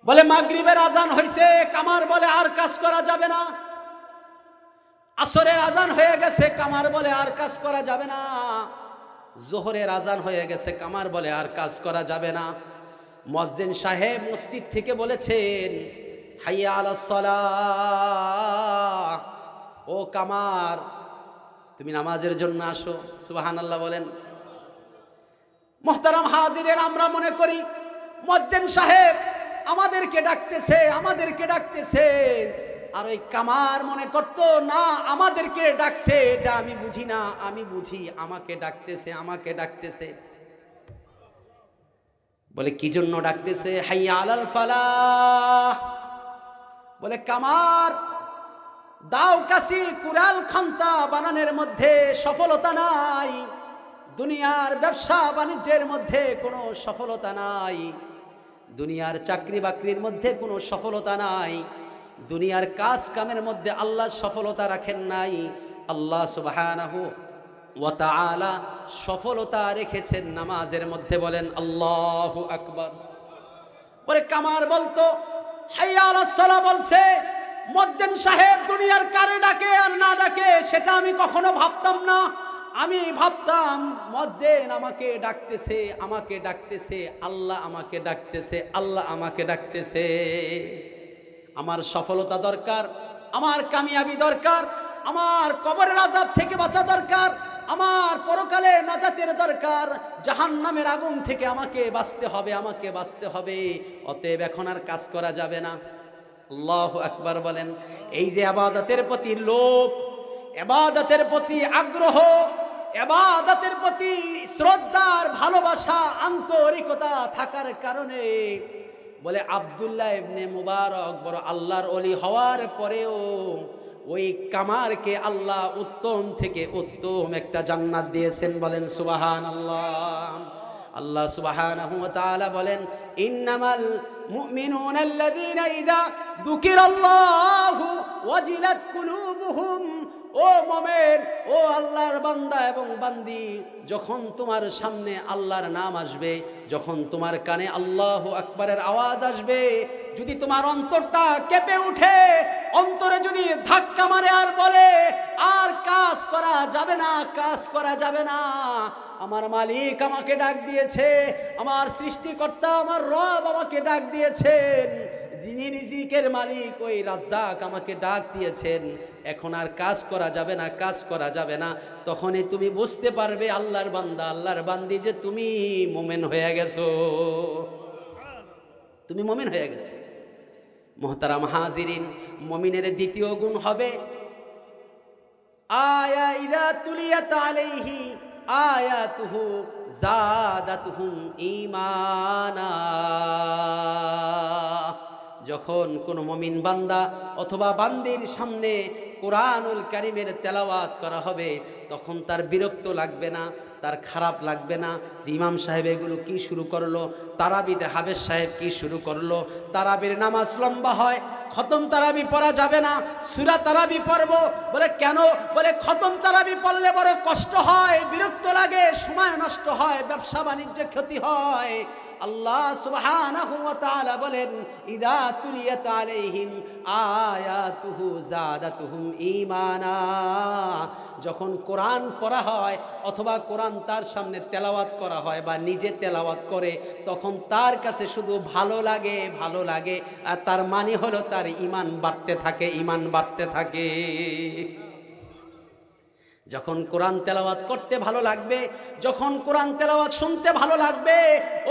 বলে মাগরিবের আজান হয়েছে, কামার বলে আর কাজ করা যাবে না। আসরের আজান হয়ে গেছে, কামার বলে আর কাজ করা যাবে না। জোহরের আজান হয়ে গেছে, কামার বলে আর কাজ করা যাবে না। মুয়াজ্জিন সাহেব মসজিদ থেকে বলেছেন, হাইয়া আলাস সালাহ, ও কামার তুমি নামাজের জন্য আসো। সুবহানাল্লাহ বলেন। মুহতারাম হাজিরেন, আমরা মনে করি মুয়াজ্জিন সাহেব আমাদেরকে ডাকতেছে, আমাদেরকে ডাকতেছে। আর ওই কামার মনে করতো না, আমাদেরকে ডাকছে এটা আমি বুঝি না, আমি বুঝি আমাকে ডাকতেছে, আমাকে ডাকতেছে। বলে কি জন্য ডাকতেছে? হাইয়া আলাল ফালাহ। বলে কামার দাও কাশি কুরাল খান্তা বানানোর মধ্যে সফলতা নাই, দুনিয়ার ব্যবসা বাণিজ্যের মধ্যে কোনো সফলতা নাই, দুনিয়ার চাকরি বাকরির মধ্যে কোনো সফলতা নাই, দুনিয়ার কাজ কামের মধ্যে আল্লাহ সফলতা রাখেন নাই। আল্লাহ সুবহানাহু ওয়া তাআলা সফলতা রেখেছেন নামাজের মধ্যে। বলেন আল্লাহু আকবার। পরে কামার বলতো হাইয়া আলাস সালাহ বলছে, মুয়াজ্জিন সাহেব দুনিয়ার কারে ডাকে আর না ডাকে সেটা আমি কখনো ভাবতাম না। আমি ভাবতাম মুয়াজ্জিন আমাকে ডাকতেছে, আমাকে ডাকতেছে, আল্লাহ আমাকে ডাকতেছে, আল্লাহ আমাকে ডাকতেছে। আমার সফলতা দরকার, আমার কামিয়াবি দরকার, আমার কবরের আযাব থেকে বাঁচা দরকার, আমার পরকালে নাজাতের দরকার, জাহান্নামের আগুন থেকে আমাকে বাঁচতে হবে, আমাকে বাঁচতে হবে। অতএব এখন আর কাজ করা যাবে না। আল্লাহু আকবার বলেন। এই যে ইবাদতের প্রতি লোভ, ইবাদতের প্রতি আগ্রহ, ইবাদতের প্রতি শ্রদ্ধার ভালোবাসা, আন্তরিকতা থাকার কারণে বলে আব্দুল্লাহ ইবনে মুবারক বড় আল্লাহর ওলি হওয়ার পরেও ওই কামারকে আল্লাহ উত্তম থেকে উত্তম একটা জান্নাত দিয়েছেন। বলেন সুবহানাল্লাহ। আল্লাহ সুবহানাহু ওয়া তাআলা বলেন, ইন্নামাল মুমিনুনা আল্লাযীনা ইযা যুকিরাল্লাহু ওয়াজিলাত কুলুবুহুম। ও মুমিন, ও আল্লাহর বান্দা এবং বান্দি, যখন তোমার সামনে আল্লাহর নাম আসবে, যখন তোমার কানে আল্লাহু আকবারের আওয়াজ আসবে, যদি তোমার অন্তরটা কেঁপে উঠে, অন্তরে যদি ধাক্কা মারে আর বলে আর কাজ করা যাবে না, কাজ করা যাবে না, আমার মালিক আমাকে ডাক দিয়েছে, আমার সৃষ্টিকর্তা আমার রব আমাকে ডাক দিয়েছেন, যিনি রিজিকের মালিক ওই রাজ্জাক আমাকে ডাক দিয়েছেন, এখন আর কাজ করা যাবে না, কাজ করা যাবে না, তখনই তুমি বুঝতে পারবে আল্লাহর বান্দা, আল্লাহর বান্দি, যে তুমি মুমিন হয়ে গেছো, তুমি মুমিন হয়ে গেছো। মুহতারাম হাজিরিন, মুমিনের দ্বিতীয় গুণ হবে আয়া ইযা তুলিয়াত আলাইহি আয়াতুহু যাদাতুহুম ঈমানা। যখন কোন মুমিন বান্দা অথবা বান্দির সামনে কোরআনুল কারীমের তেলাওয়াত করা হবে, তখন তার বিরক্ত লাগবে না, তার খারাপ লাগবে না যে ইমাম সাহেব এগুলো কি শুরু করলো, তারাবিতে হাফেজ সাহেব কি শুরু করলো, তারাবির নামাজ লম্বা হয়, খতম তারাবি পড়া যাবে না, সূরা তারাবি পড়ব। বলে কেন? বলে খতম তারাবি পড়লে বড় কষ্ট হয়, বিরক্ত লাগে, সময় নষ্ট হয়, ব্যবসা বাণিজ্যে ক্ষতি হয়। আল্লাহ সুবহানাহু ওয়া তাআলা বলেন, ইযা তুলিয়াত আলাইহিম আয়াতুহু যাদাতুহুম ঈমানা। যখন কোরআন পড়া হয় অথবা কোরআন তার সামনে তেলাওয়াত করা হয় বা নিজে তেলাওয়াত করে, তখন তার কাছে শুধু ভালো লাগে, ভালো লাগে, আর তার মানে হলো তার ঈমান বাড়তে থাকে, ঈমান বাড়তে থাকে। যখন কোরআন তেলাওয়াত করতে ভালো লাগবে, যখন কোরআন তেলাওয়াত শুনতে ভালো লাগবে,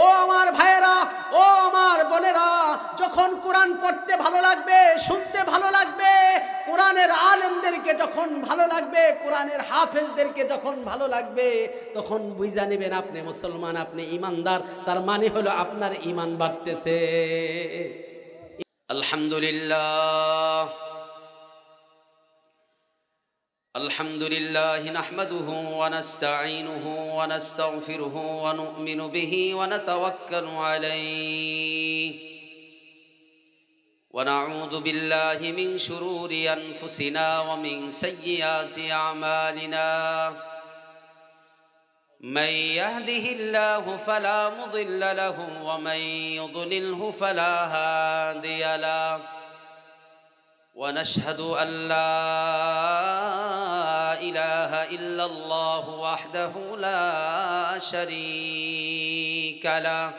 ও আমার ভাইয়েরা, ও আমার বোনেরা, যখন কোরআন পড়তে ভালো লাগবে, শুনতে ভালো লাগবে, কোরআনের আলেমদেরকে যখন ভালো লাগবে, কোরআনের হাফেজদেরকে যখন ভালো লাগবে, তখন বুঝা নেবেন আপনি মুসলমান, আপনি ঈমানদার, তার মানে হলো আপনার ঈমান বাড়তেছে। আলহামদুলিল্লাহ, আলহামদুলিল্লাহি নাহমাদুহু ওয়া নাস্তাঈনুহু ওয়া নাস্তাগফিরুহু ওয়া নু'মিনু বিহি ওয়া নাতাওয়াক্কালু আলাইহি ওয়া নাউযু বিল্লাহি মিন শুরুরি আনফুসিনা ওয়া মিন সাইয়্যিআতি আমালিনা। من يهده الله فلا مضل له ومن يضلله فلا هادي له ونشهد أن لا إله إلا الله وحده لا شريك له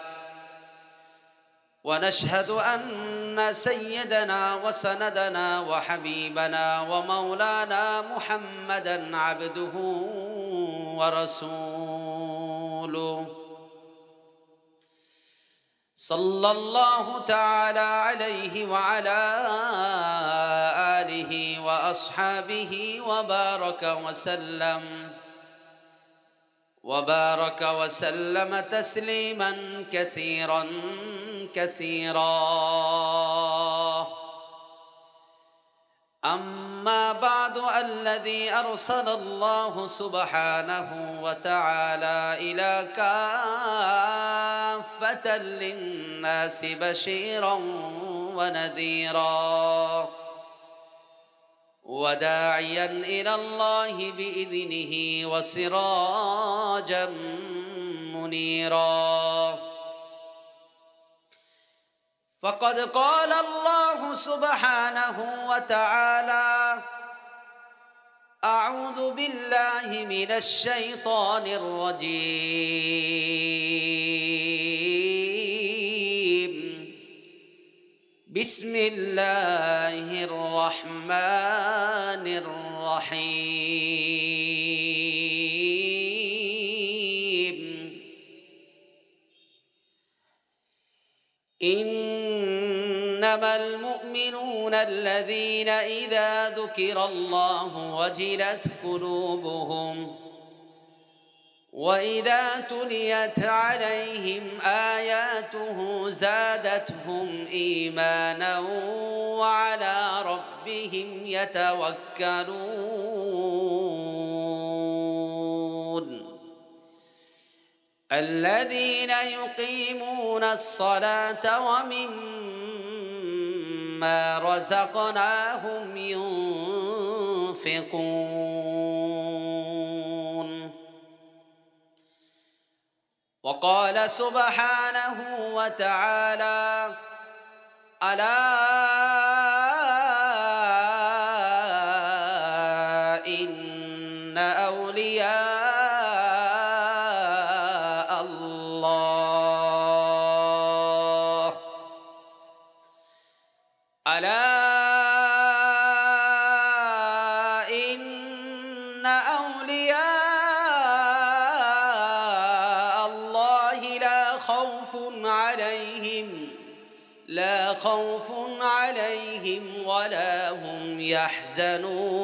ونشهد أن سيدنا وسندنا وحبيبنا ومولانا محمدًا عبده ورسوله صلى الله تعالى عليه وعلى آله وأصحابه وبارك وسلم تسليما كثيرا كثيرا. أما بعد، الذي أرسل الله سبحانه وتعالى إلى كافة للناس بشيرا ونذيرا وداعيا إلى الله بإذنه وسراجا منيرا. فقد قال الله سبحانه وتعالى: أعوذ بالله من الشيطان الرجيم. بسم الله الرحمن الرحيم. إنما المؤمنون الذين إذا ذكر الله وجلت قلوبهم وإذا تليت عليهم آياته زادتهم إيمانا وعلى ربهم يتوكلون. الذين يقيمون الصلاة ومما رزقناهم ينفقون. وقال سبحانه وتعالى: ألا إن أولياء الله ألا إن أولياء الله لا خوف عليهم ولا هم يحزنون.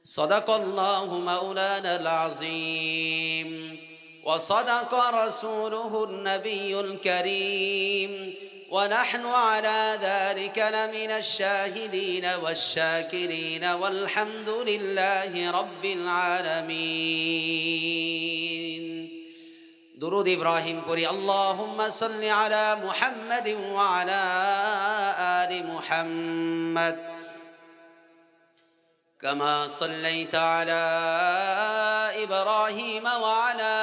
صدق الله مولانا العظيم وصدق رسوله النبي الكريم، ونحن على ذلك لمن الشاهدين والشاكرين، والحمد لله رب العالمين. درود إبراهيم قري. اللهم صل على محمد وعلى آل محمد كما صليت على إبراهيم وعلى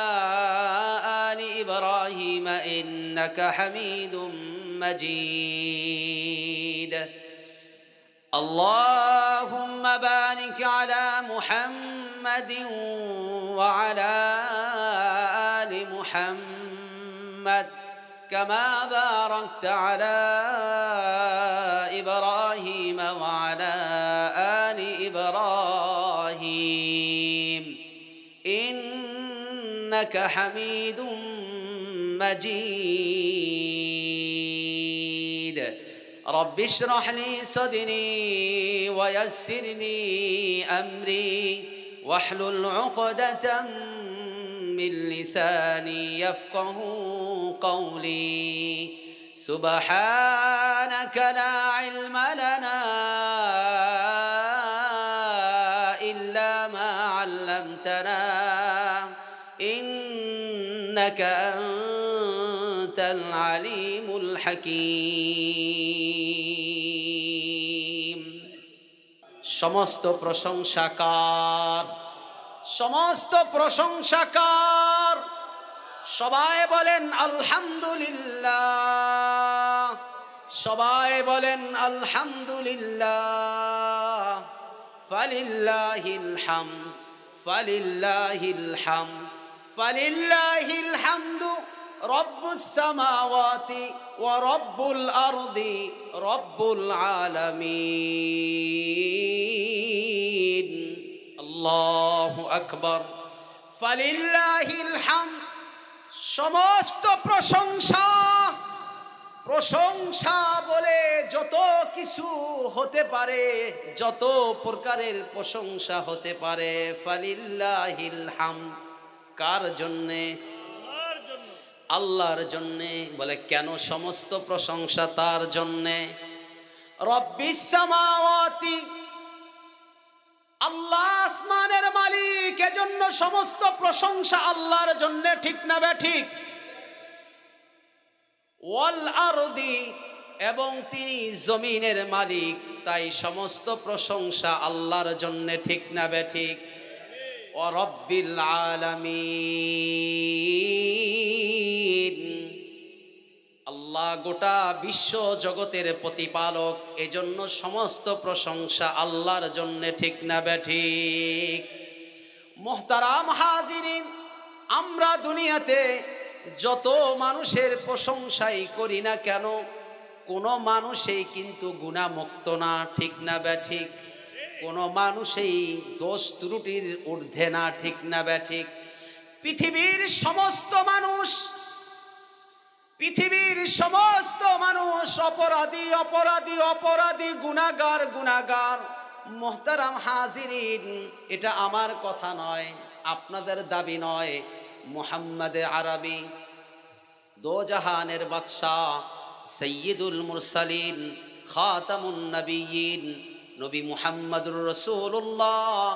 آل إبراهيم إنك حميد مجيد. اللهم بارك على محمد وعلى آل محمد كما باركت على إبراهيم وعلى آل إبراهيم إنك حميد مجيد. رب اشرح لي صدري ويسر لي أمري واحلل عقدة من لساني يفقه قولي. سبحانك لا علم لنا إلا ما علمتنا إنك أنت العليم الحكيم. সমস্ত প্রশংসা কার? সমস্ত প্রশংসা কার? সবাই বলেন আলহামদুলিল্লাহ, সবাই বলেন আলহামদুলিল্লাহ। ফালিল্লাহিল হামদ, ফালিল্লাহিল হামদ, ফালিল্লাহিল হামদু রব্বুস সামাওয়াতি ওয়া রব্বুল আরদি রব্বুল আলামিন। আল্লাহু আকবার। ফালিল্লাহিল হামদ, সমস্ত প্রশংসা, প্রশংসা বলে যত কিছু হতে পারে, যত প্রকারের প্রশংসা হতে পারে, ফালিল্লাহিল হামদ, কার জন্যে? আল্লাহর জন্যে। বলে কেন সমস্ত প্রশংসা তার জন্যে? রব্বিস সামাওয়াতি, আল্লাহ আসমানের মালিক, এজন্য সমস্ত প্রশংসা আল্লাহর জন্য, ঠিক না বেঠিক? ওয়াল আরদি, এবং তিনি জমিনের মালিক, তাই সমস্ত প্রশংসা আল্লাহর জন্য, ঠিক না বেঠিক? ওয়া রব্বিল আলামিন, আল্লাহ গোটা বিশ্ব জগতের প্রতিপালক, এজন্য সমস্ত প্রশংসা আল্লাহর জন্য, ঠিক না বেঠিক? মুহতারাম হাজিরিন, আমরা দুনিয়াতে যত মানুষের প্রশংসাই করি না কেন, কোনো মানুষই কিন্তু গুনাহমুক্ত না, ঠিক না বেঠিক? কোনো মানুষই দোষ ত্রুটির ঊর্ধ্বে না, ঠিক না বেঠিক? পৃথিবীর সমস্ত মানুষ, পৃথিবীর সমস্ত মানুষ অপরাধী, অপরাধী, অপরাধী, গুনাহগার, গুনাহগার। মুহতারাম হাজিরিন, এটা আমার কথা নয়, আপনাদের দাবি নয়। মুহাম্মদ আরবি, দো জাহানের বাদশাহ, সৈয়দুল মুরসালিন, খাতামুন নবিয়্যিন, নবী মুহাম্মদুর রাসূলুল্লাহ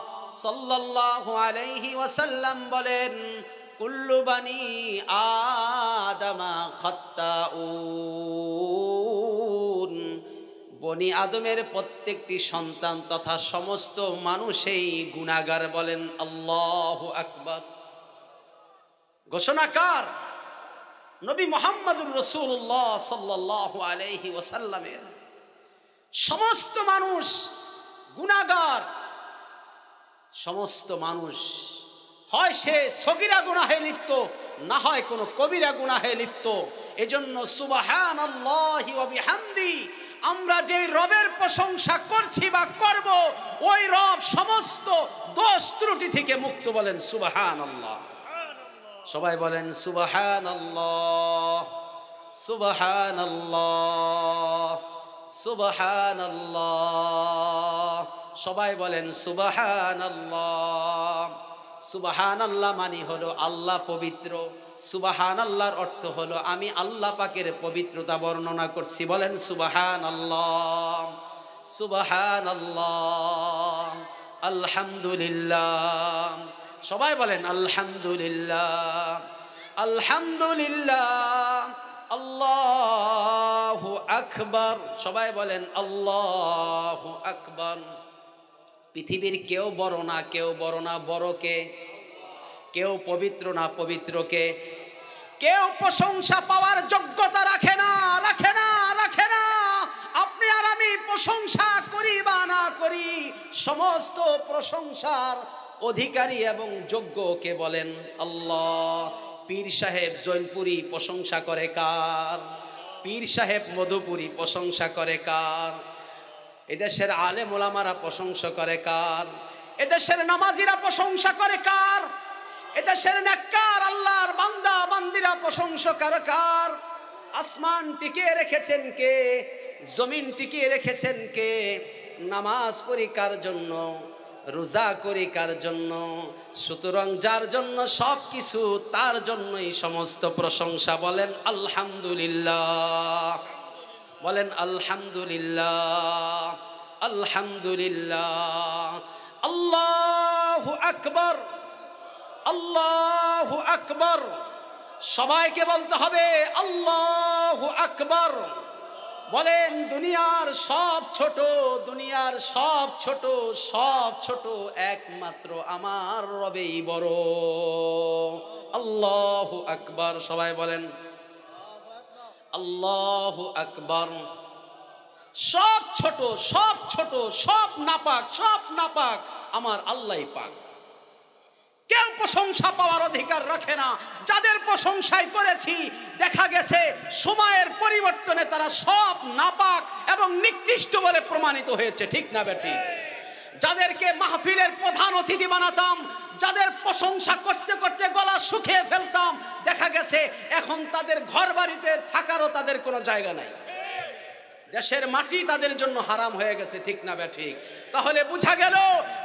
সাল্লাল্লাহু আলাইহি ওয়াসাল্লাম বলেন, কুল্লু বানি আদামা খাত্তাউন, বনি আদমের প্রত্যেকটি সন্তান তথা সমস্ত মানুষই গুনাহগার। বলেন আল্লাহু আকবার। ঘোষণাকার নবী মুহাম্মদুর রাসূলুল্লাহ সাল্লাল্লাহু আলাইহি ওয়াসাল্লামের। সমস্ত মানুষ গুনাহগার, সমস্ত মানুষ হয় সে সগীরা গুনাহে লিপ্ত, না হয় কোনো কবিরা গুনাহে লিপ্ত। এজন্য সুবহানাল্লাহি ওয়া বিহামদি, আমরা যে রবের প্রশংসা করছি বা করব, ওই রব সমস্ত দোষ ত্রুটি থেকে মুক্ত। বলেন সুবহানাল্লাহ। সবাই বলেন সুবহানাল্লাহ, সুবহানাল্লাহ, সুবহানাল্লাহ। সবাই বলেন সুবহানাল্লাহ। সুবহানাল্লাহ মানে হলো আল্লাহ পবিত্র। সুবহানাল্লাহর অর্থ হলো আমি আল্লাহ পাকের পবিত্রতা বর্ণনা করছি। বলেন সুবহানাল্লাহ, সুবহানাল্লাহ, আলহামদুলিল্লাহ। সবাই বলেন আলহামদুলিল্লাহ, আলহামদুলিল্লাহ, আল্লাহু আকবার। সবাই বলেন আল্লাহু আকবার। পৃথিবীর কেউ বড় না, কেউ বড় না, বড়কে। কেউ পবিত্র না, পবিত্রকে। কেউ প্রশংসা পাওয়ার যোগ্যতা রাখে না, রাখে না, রাখে না। আপনি আর আমি প্রশংসা করি বা না করি, সমস্ত প্রশংসার অধিকারী এবং যোগ্য কে? বলেন আল্লাহ। পীর সাহেব জৈনপুরী প্রশংসা করে কার? পীর সাহেব মধুপুরী প্রশংসা করে কার? এদেশের আলেম ওলামারা প্রশংসা করে কার? এদেশের নামাজিরা প্রশংসা করে কার? এদেশের নেককার আল্লাহর বান্দা বান্দিরা প্রশংসা করে কার? আসমান টিকিয়ে রেখেছেন কে? জমিন টিকিয়ে রেখেছেন কে? নামাজ পড়ি কার জন্য? রোজা করি কার জন্য? সুতরাং যার জন্য সব কিছু, তার জন্যই সমস্ত প্রশংসা। বলেন আলহামদুলিল্লাহ, বলেন আলহামদুলিল্লাহ, আলহামদুলিল্লাহ। আল্লাহু আকবার, আল্লাহু আকবার। সবাইকে বলতে হবে আল্লাহু আকবার, বলেন দুনিয়ার সব ছোট, দুনিয়ার সব ছোট, সব ছোট, একমাত্র আমার রবেই বড়। আল্লাহু আকবার, সবাই বলেন আল্লাহু আকবার। সব ছোট, সব ছোট, সব নাপাক, সব নাপাক, আমার আল্লাহই পাক। কেউ প্রশংসা পাওয়ার অধিকার রাখে না। যাদের প্রশংসাই করেছি দেখা গেছে সময়ের পরিবর্তনে তারা সব নাপাক এবং নিকৃষ্ট বলে প্রমাণিত হয়েছে, ঠিক না বেঠিক? যাদেরকে মাহফিলের প্রধান অতিথি বানাতাম, যাদের প্রশংসা করতে করতে গলা শুকিয়ে ফেলতাম, দেখা গেছে এখন তাদের ঘর বাড়িতে থাকারও তাদের কোনো জায়গা নাই। দেশের মাটি তাদের জন্য হারাম হয়ে গেছে, ঠিক না বেঠিক? তাহলে বোঝা গেল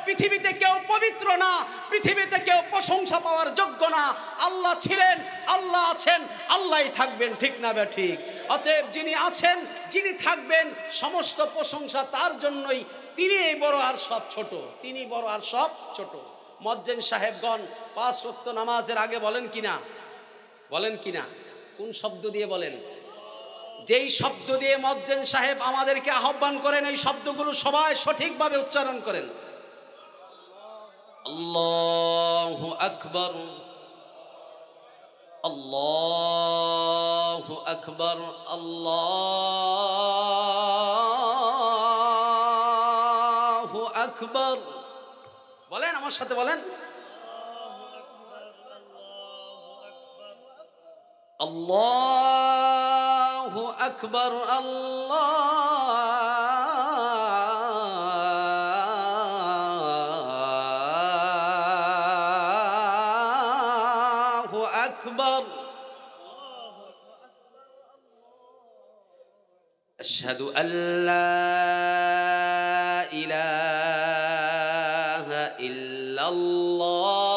পৃথিবীতে কেউ পবিত্র না, পৃথিবীতে কেউ প্রশংসা পাওয়ার যোগ্য না। আল্লাহ ছিলেন, আল্লাহ আছেন, আল্লাহই থাকবেন, ঠিক না বেঠিক? অতএব যিনি আছেন, যিনি থাকবেন, সমস্ত প্রশংসা তার জন্যই। তিনি বড় আর সব ছোট, তিনি বড় আর সব ছোট। মুয়াজ্জিন সাহেবগণ 5 ওয়াক্ত নামাজের আগে বলেন কিনা? বলেন কিনা? কোন শব্দ দিয়ে বলেন? যেই শব্দ দিয়ে মুয়াজ্জিন সাহেব আমাদেরকে আহ্বান করেন, এই শব্দগুলো সবাই সঠিকভাবে উচ্চারণ করেন। আল্লাহু আকবার, আল্লাহু আকবার, আল্লাহু আকবার। বলেন আমার সাথে, বলেন আল্লাহু আকবার, আল্লাহু আকবার। আশহাদু আল্লা ইলাহা ইল্লাল্লাহ,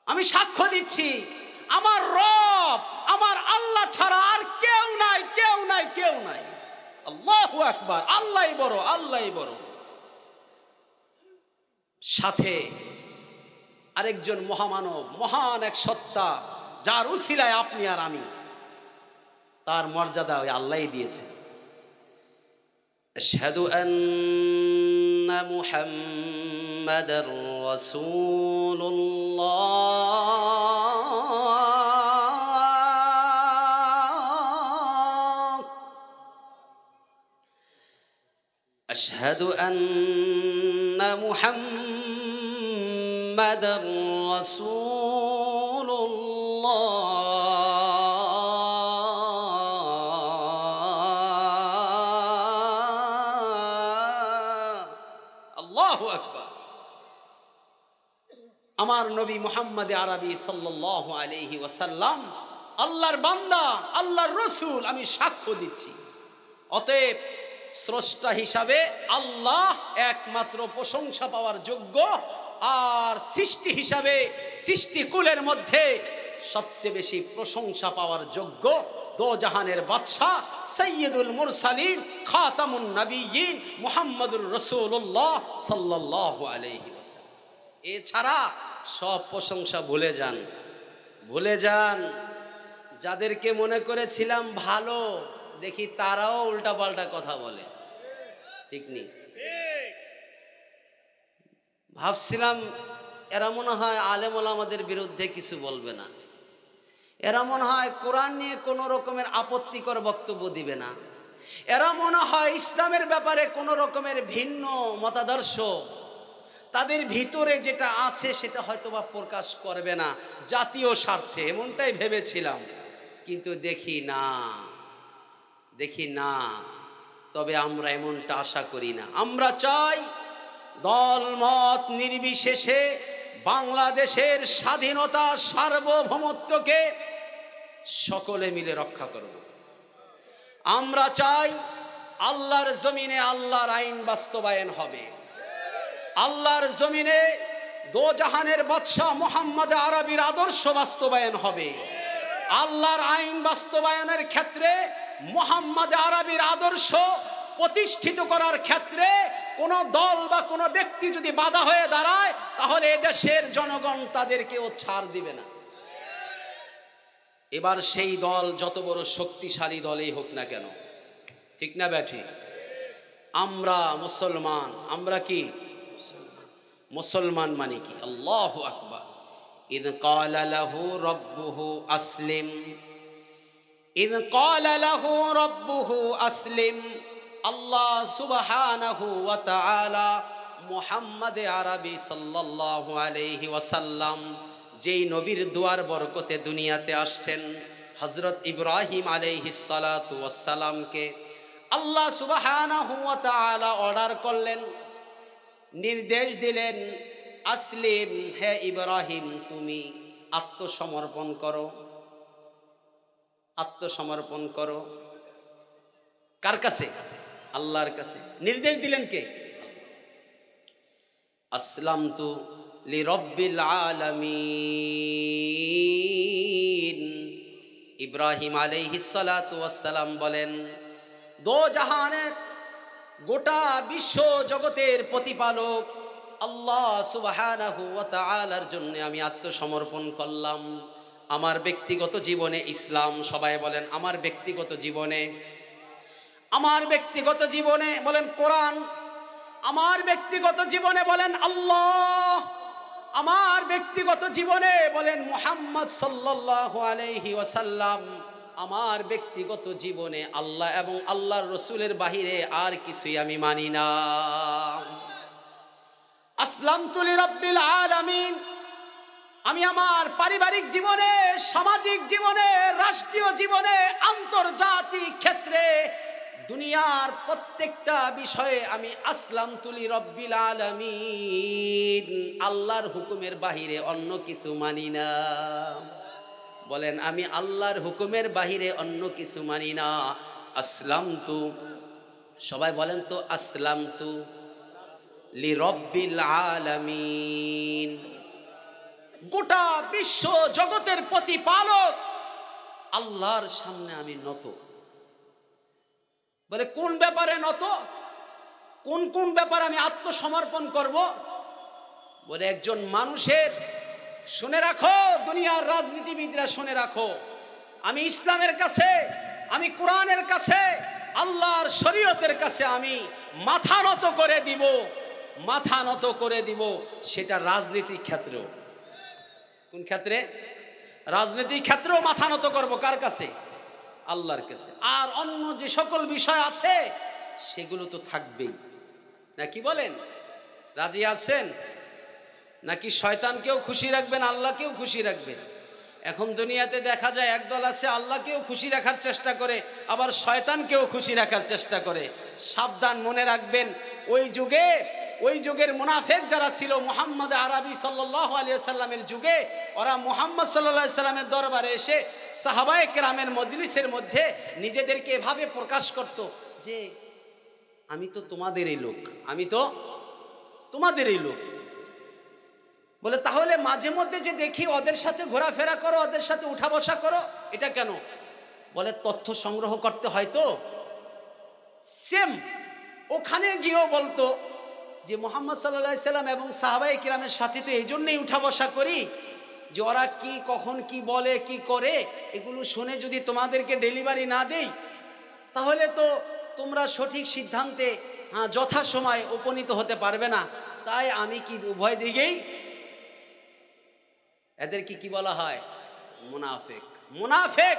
আমি সাক্ষ্য দিচ্ছি আমার রব, আমার আল্লাহ ছাড়া আর কেউ নাই, কেউ নাই, কেউ নাই। আল্লাহু আকবার, আল্লাহই বড়, আল্লাহই বড়। সাথে আরেকজন মহামানব, মহান এক সত্তা, যার উসিলায় আপনি আর আমি, তার মর্যাদা ওই আল্লাহই দিয়েছে। আশহাদু আন্না মুহাম্মাদার রাসূলুল্লাহ, আশহাদু আন্না মুহাম্মাদার রাসূলুল্লাহ, আমার নবী মুহাম্মদ আরবি সাল্লাল্লাহু আলাইহি ওয়াসাল্লাম আল্লাহর বান্দা, আল্লাহর রাসূল, আমি সাক্ষ্য দিচ্ছি। অতএব স্রষ্টা হিসাবে আল্লাহ একমাত্র প্রশংসা পাওয়ার যোগ্য, আর সৃষ্টি হিসাবে সৃষ্টিকুলের মধ্যে সবচেয়ে বেশি প্রশংসা পাওয়ার যোগ্য দো জাহানের বাদশাহ সাইয়্যিদুল মুরসালিন খাতামুন নবিয়্যিন মুহাম্মদুর রাসূলুল্লাহ সাল্লাল্লাহু আলাইহি ওয়াসাল্লাম। এছাড়া সব প্রশংসা ভুলে যান, ভুলে যান। যাদেরকে মনে করেছিলাম ভালো, দেখি তারাও উল্টাপাল্টা কথা বলে, ঠিক নেই? ভাবছিলাম এরা মনে হয় আলেম ওলামাদের বিরুদ্ধে কিছু বলবে না, এরা মনে হয় কোরআন নিয়ে কোনো রকমের আপত্তিকর বক্তব্য দিবে না, এরা মনে হয় ইসলামের ব্যাপারে কোনো রকমের ভিন্ন মতাদর্শ তাদের ভিতরে যেটা আছে সেটা হয়তোবা প্রকাশ করবে না জাতীয় স্বার্থে, এমনটাই ভেবেছিলাম। কিন্তু দেখি না, দেখি না। তবে আমরা এমনটা আশা করি না। আমরা চাই দল মত নির্বিশেষে বাংলাদেশের স্বাধীনতা সার্বভৌমত্বকে সকলে মিলে রক্ষা করব। আমরা চাই আল্লাহর জমিনে আল্লাহর আইন বাস্তবায়ন হবে, আল্লাহর জমিনে দো জাহানের বাদশাহ মুহাম্মদ আরবির আদর্শ বাস্তবায়ন হবে। আল্লাহর আইন বাস্তবায়নের ক্ষেত্রে মুহাম্মদ আরবির আদর্শ প্রতিষ্ঠিত করার ক্ষেত্রে কোন দল বা কোন ব্যক্তি যদি বাধা হয়ে দাঁড়ায়, তাহলে দেশের জনগণ তাদেরকেও ছাড় দিবে না। এবার সেই দল যত বড় শক্তিশালী দলই হোক না কেন, ঠিক না ব্যাঠি? আমরা মুসলমান, আমরা কি মুসলমান মানে কি? আল্লাহু আকবার। ইদ ক্বালা লাহু রাব্বুহু আসলিম, ইদ ক্বালা লাহু রাব্বুহু আসলিম। আল্লাহ সুবহানাহু ওয়া তাআলা মুহাম্মদ আরবি সাল্লাল্লাহু আলাইহি ওয়াসাল্লাম, যেই নবীর দুয়ার বরকতে দুনিয়াতে আসছেন, হযরত ইব্রাহিম আলাইহিস সালাতু ওয়াস সালামকে আল্লাহ সুবহানাহু ওয়া তাআলা অর্ডার করলেন, নির্দেশ দিলেন, আসলিম, হে ইব্রাহিম তুমি আত্মসমর্পণ করো। আত্মসমর্পণ করো কার কাছে? আল্লাহর কাছে। নির্দেশ দিলেন কে? আসলামতু লিরাব্বিল আলামিন। ইব্রাহিম আলাইহিস সালাতু ওয়াস সালাম বলেন, দো জাহানের, গোটা বিশ্ব জগতের প্রতিপালক আল্লাহ সুবহানাহু ওয়া তাআলার জন্য আমি আত্মসমর্পণ করলাম। আমার ব্যক্তিগত জীবনে ইসলাম, সবাই বলেন আমার ব্যক্তিগত জীবনে, আমার ব্যক্তিগত জীবনে বলেন কোরআন, আমার ব্যক্তিগত জীবনে বলেন আল্লাহ, আমার ব্যক্তিগত জীবনে বলেন মুহাম্মদ সাল্লাল্লাহু আলাইহি ওয়াসাল্লাম, আমার ব্যক্তিগত জীবনে আল্লাহ এবং আল্লাহর রসুলের বাহিরে আর কিছুই আমি মানি না। আসলামতু লিরাব্বিল আলামিন। আমি আমার পারিবারিক জীবনে, সামাজিক জীবনে, রাষ্ট্রীয় জীবনে, আন্তর্জাতিক ক্ষেত্রে, দুনিয়ার প্রত্যেকটা বিষয়ে আমি আসলামতু লিরাব্বিল আলামিন, আল্লাহর হুকুমের বাহিরে অন্য কিছু মানি না। বলেন আমি আল্লাহর হুকুমের বাহিরে অন্য কিছু মানি না। আসলামতু, সবাই বলেন তো আসলামতু লিরাব্বিল আলামিন। গোটা বিশ্ব জগতের প্রতিপালক আল্লাহর সামনে আমি নত। বলে কোন ব্যাপারে নত? কোন কোন ব্যাপারে আমি আত্মসমর্পণ করব? বলে একজন মানুষের, শুনে রাখো দুনিয়ার রাজনীতিবিদরা, শুনে রাখো, আমি ইসলামের কাছে, আমি কোরআনের কাছে, আল্লাহর শরীয়তের কাছে আমি মাথা নত করে দিব, মাথা নত করে দিব। সেটা রাজনীতির ক্ষেত্রেও। কোন ক্ষেত্রে? রাজনীতির ক্ষেত্রেও মাথা নত করব কার কাছে? আল্লাহর কাছে। আর অন্য যে সকল বিষয় আছে সেগুলো তো থাকবেই, না কি বলেন? রাজি আছেন নাকি শয়তানকেও খুশি রাখবেন, আল্লাহকেও খুশি রাখবেন? এখন দুনিয়াতে দেখা যায় একদল আছে আল্লাহকেও খুশি রাখার চেষ্টা করে, আবার শয়তানকেও খুশি রাখার চেষ্টা করে। সাবধান, মনে রাখবেন ওই যুগের মুনাফিক যারা ছিল মুহাম্মদ আরবি সাল্লাল্লাহু আলাইহি ওয়াসাল্লামের যুগে, ওরা মুহাম্মদ সাল্লাল্লাহু আলাইহি ওয়াসাল্লামের দরবারে এসে সাহাবায়ে কেরামের মজলিসের মধ্যে নিজেদেরকে এভাবে প্রকাশ করত যে আমি তো তোমাদেরই লোক, আমি তো তোমাদেরই লোক। বলে তাহলে মাঝে মধ্যে যে দেখি ওদের সাথে ঘোরাফেরা করো, ওদের সাথে উঠা বসা করো, এটা কেন? বলে তথ্য সংগ্রহ করতে হয় তো। সেম ওখানে গিয়েও বলতো যে মুহাম্মদ সাল্লাল্লাহু আলাইহি সাল্লাম এবং সাহাবায়ে কিরামের সাথে তো এই জন্যই উঠা বসা করি যে ওরা কি কখন কি বলে কি করে এগুলো শুনে যদি তোমাদেরকে ডেলিভারি না দেই, তাহলে তো তোমরা সঠিক সিদ্ধান্তে যথাসময় উপনীত হতে পারবে না। তাই আমি কি উভয় দিকেই, এদেরকে কি বলা হয়? মুনাফিক। মুনাফিক।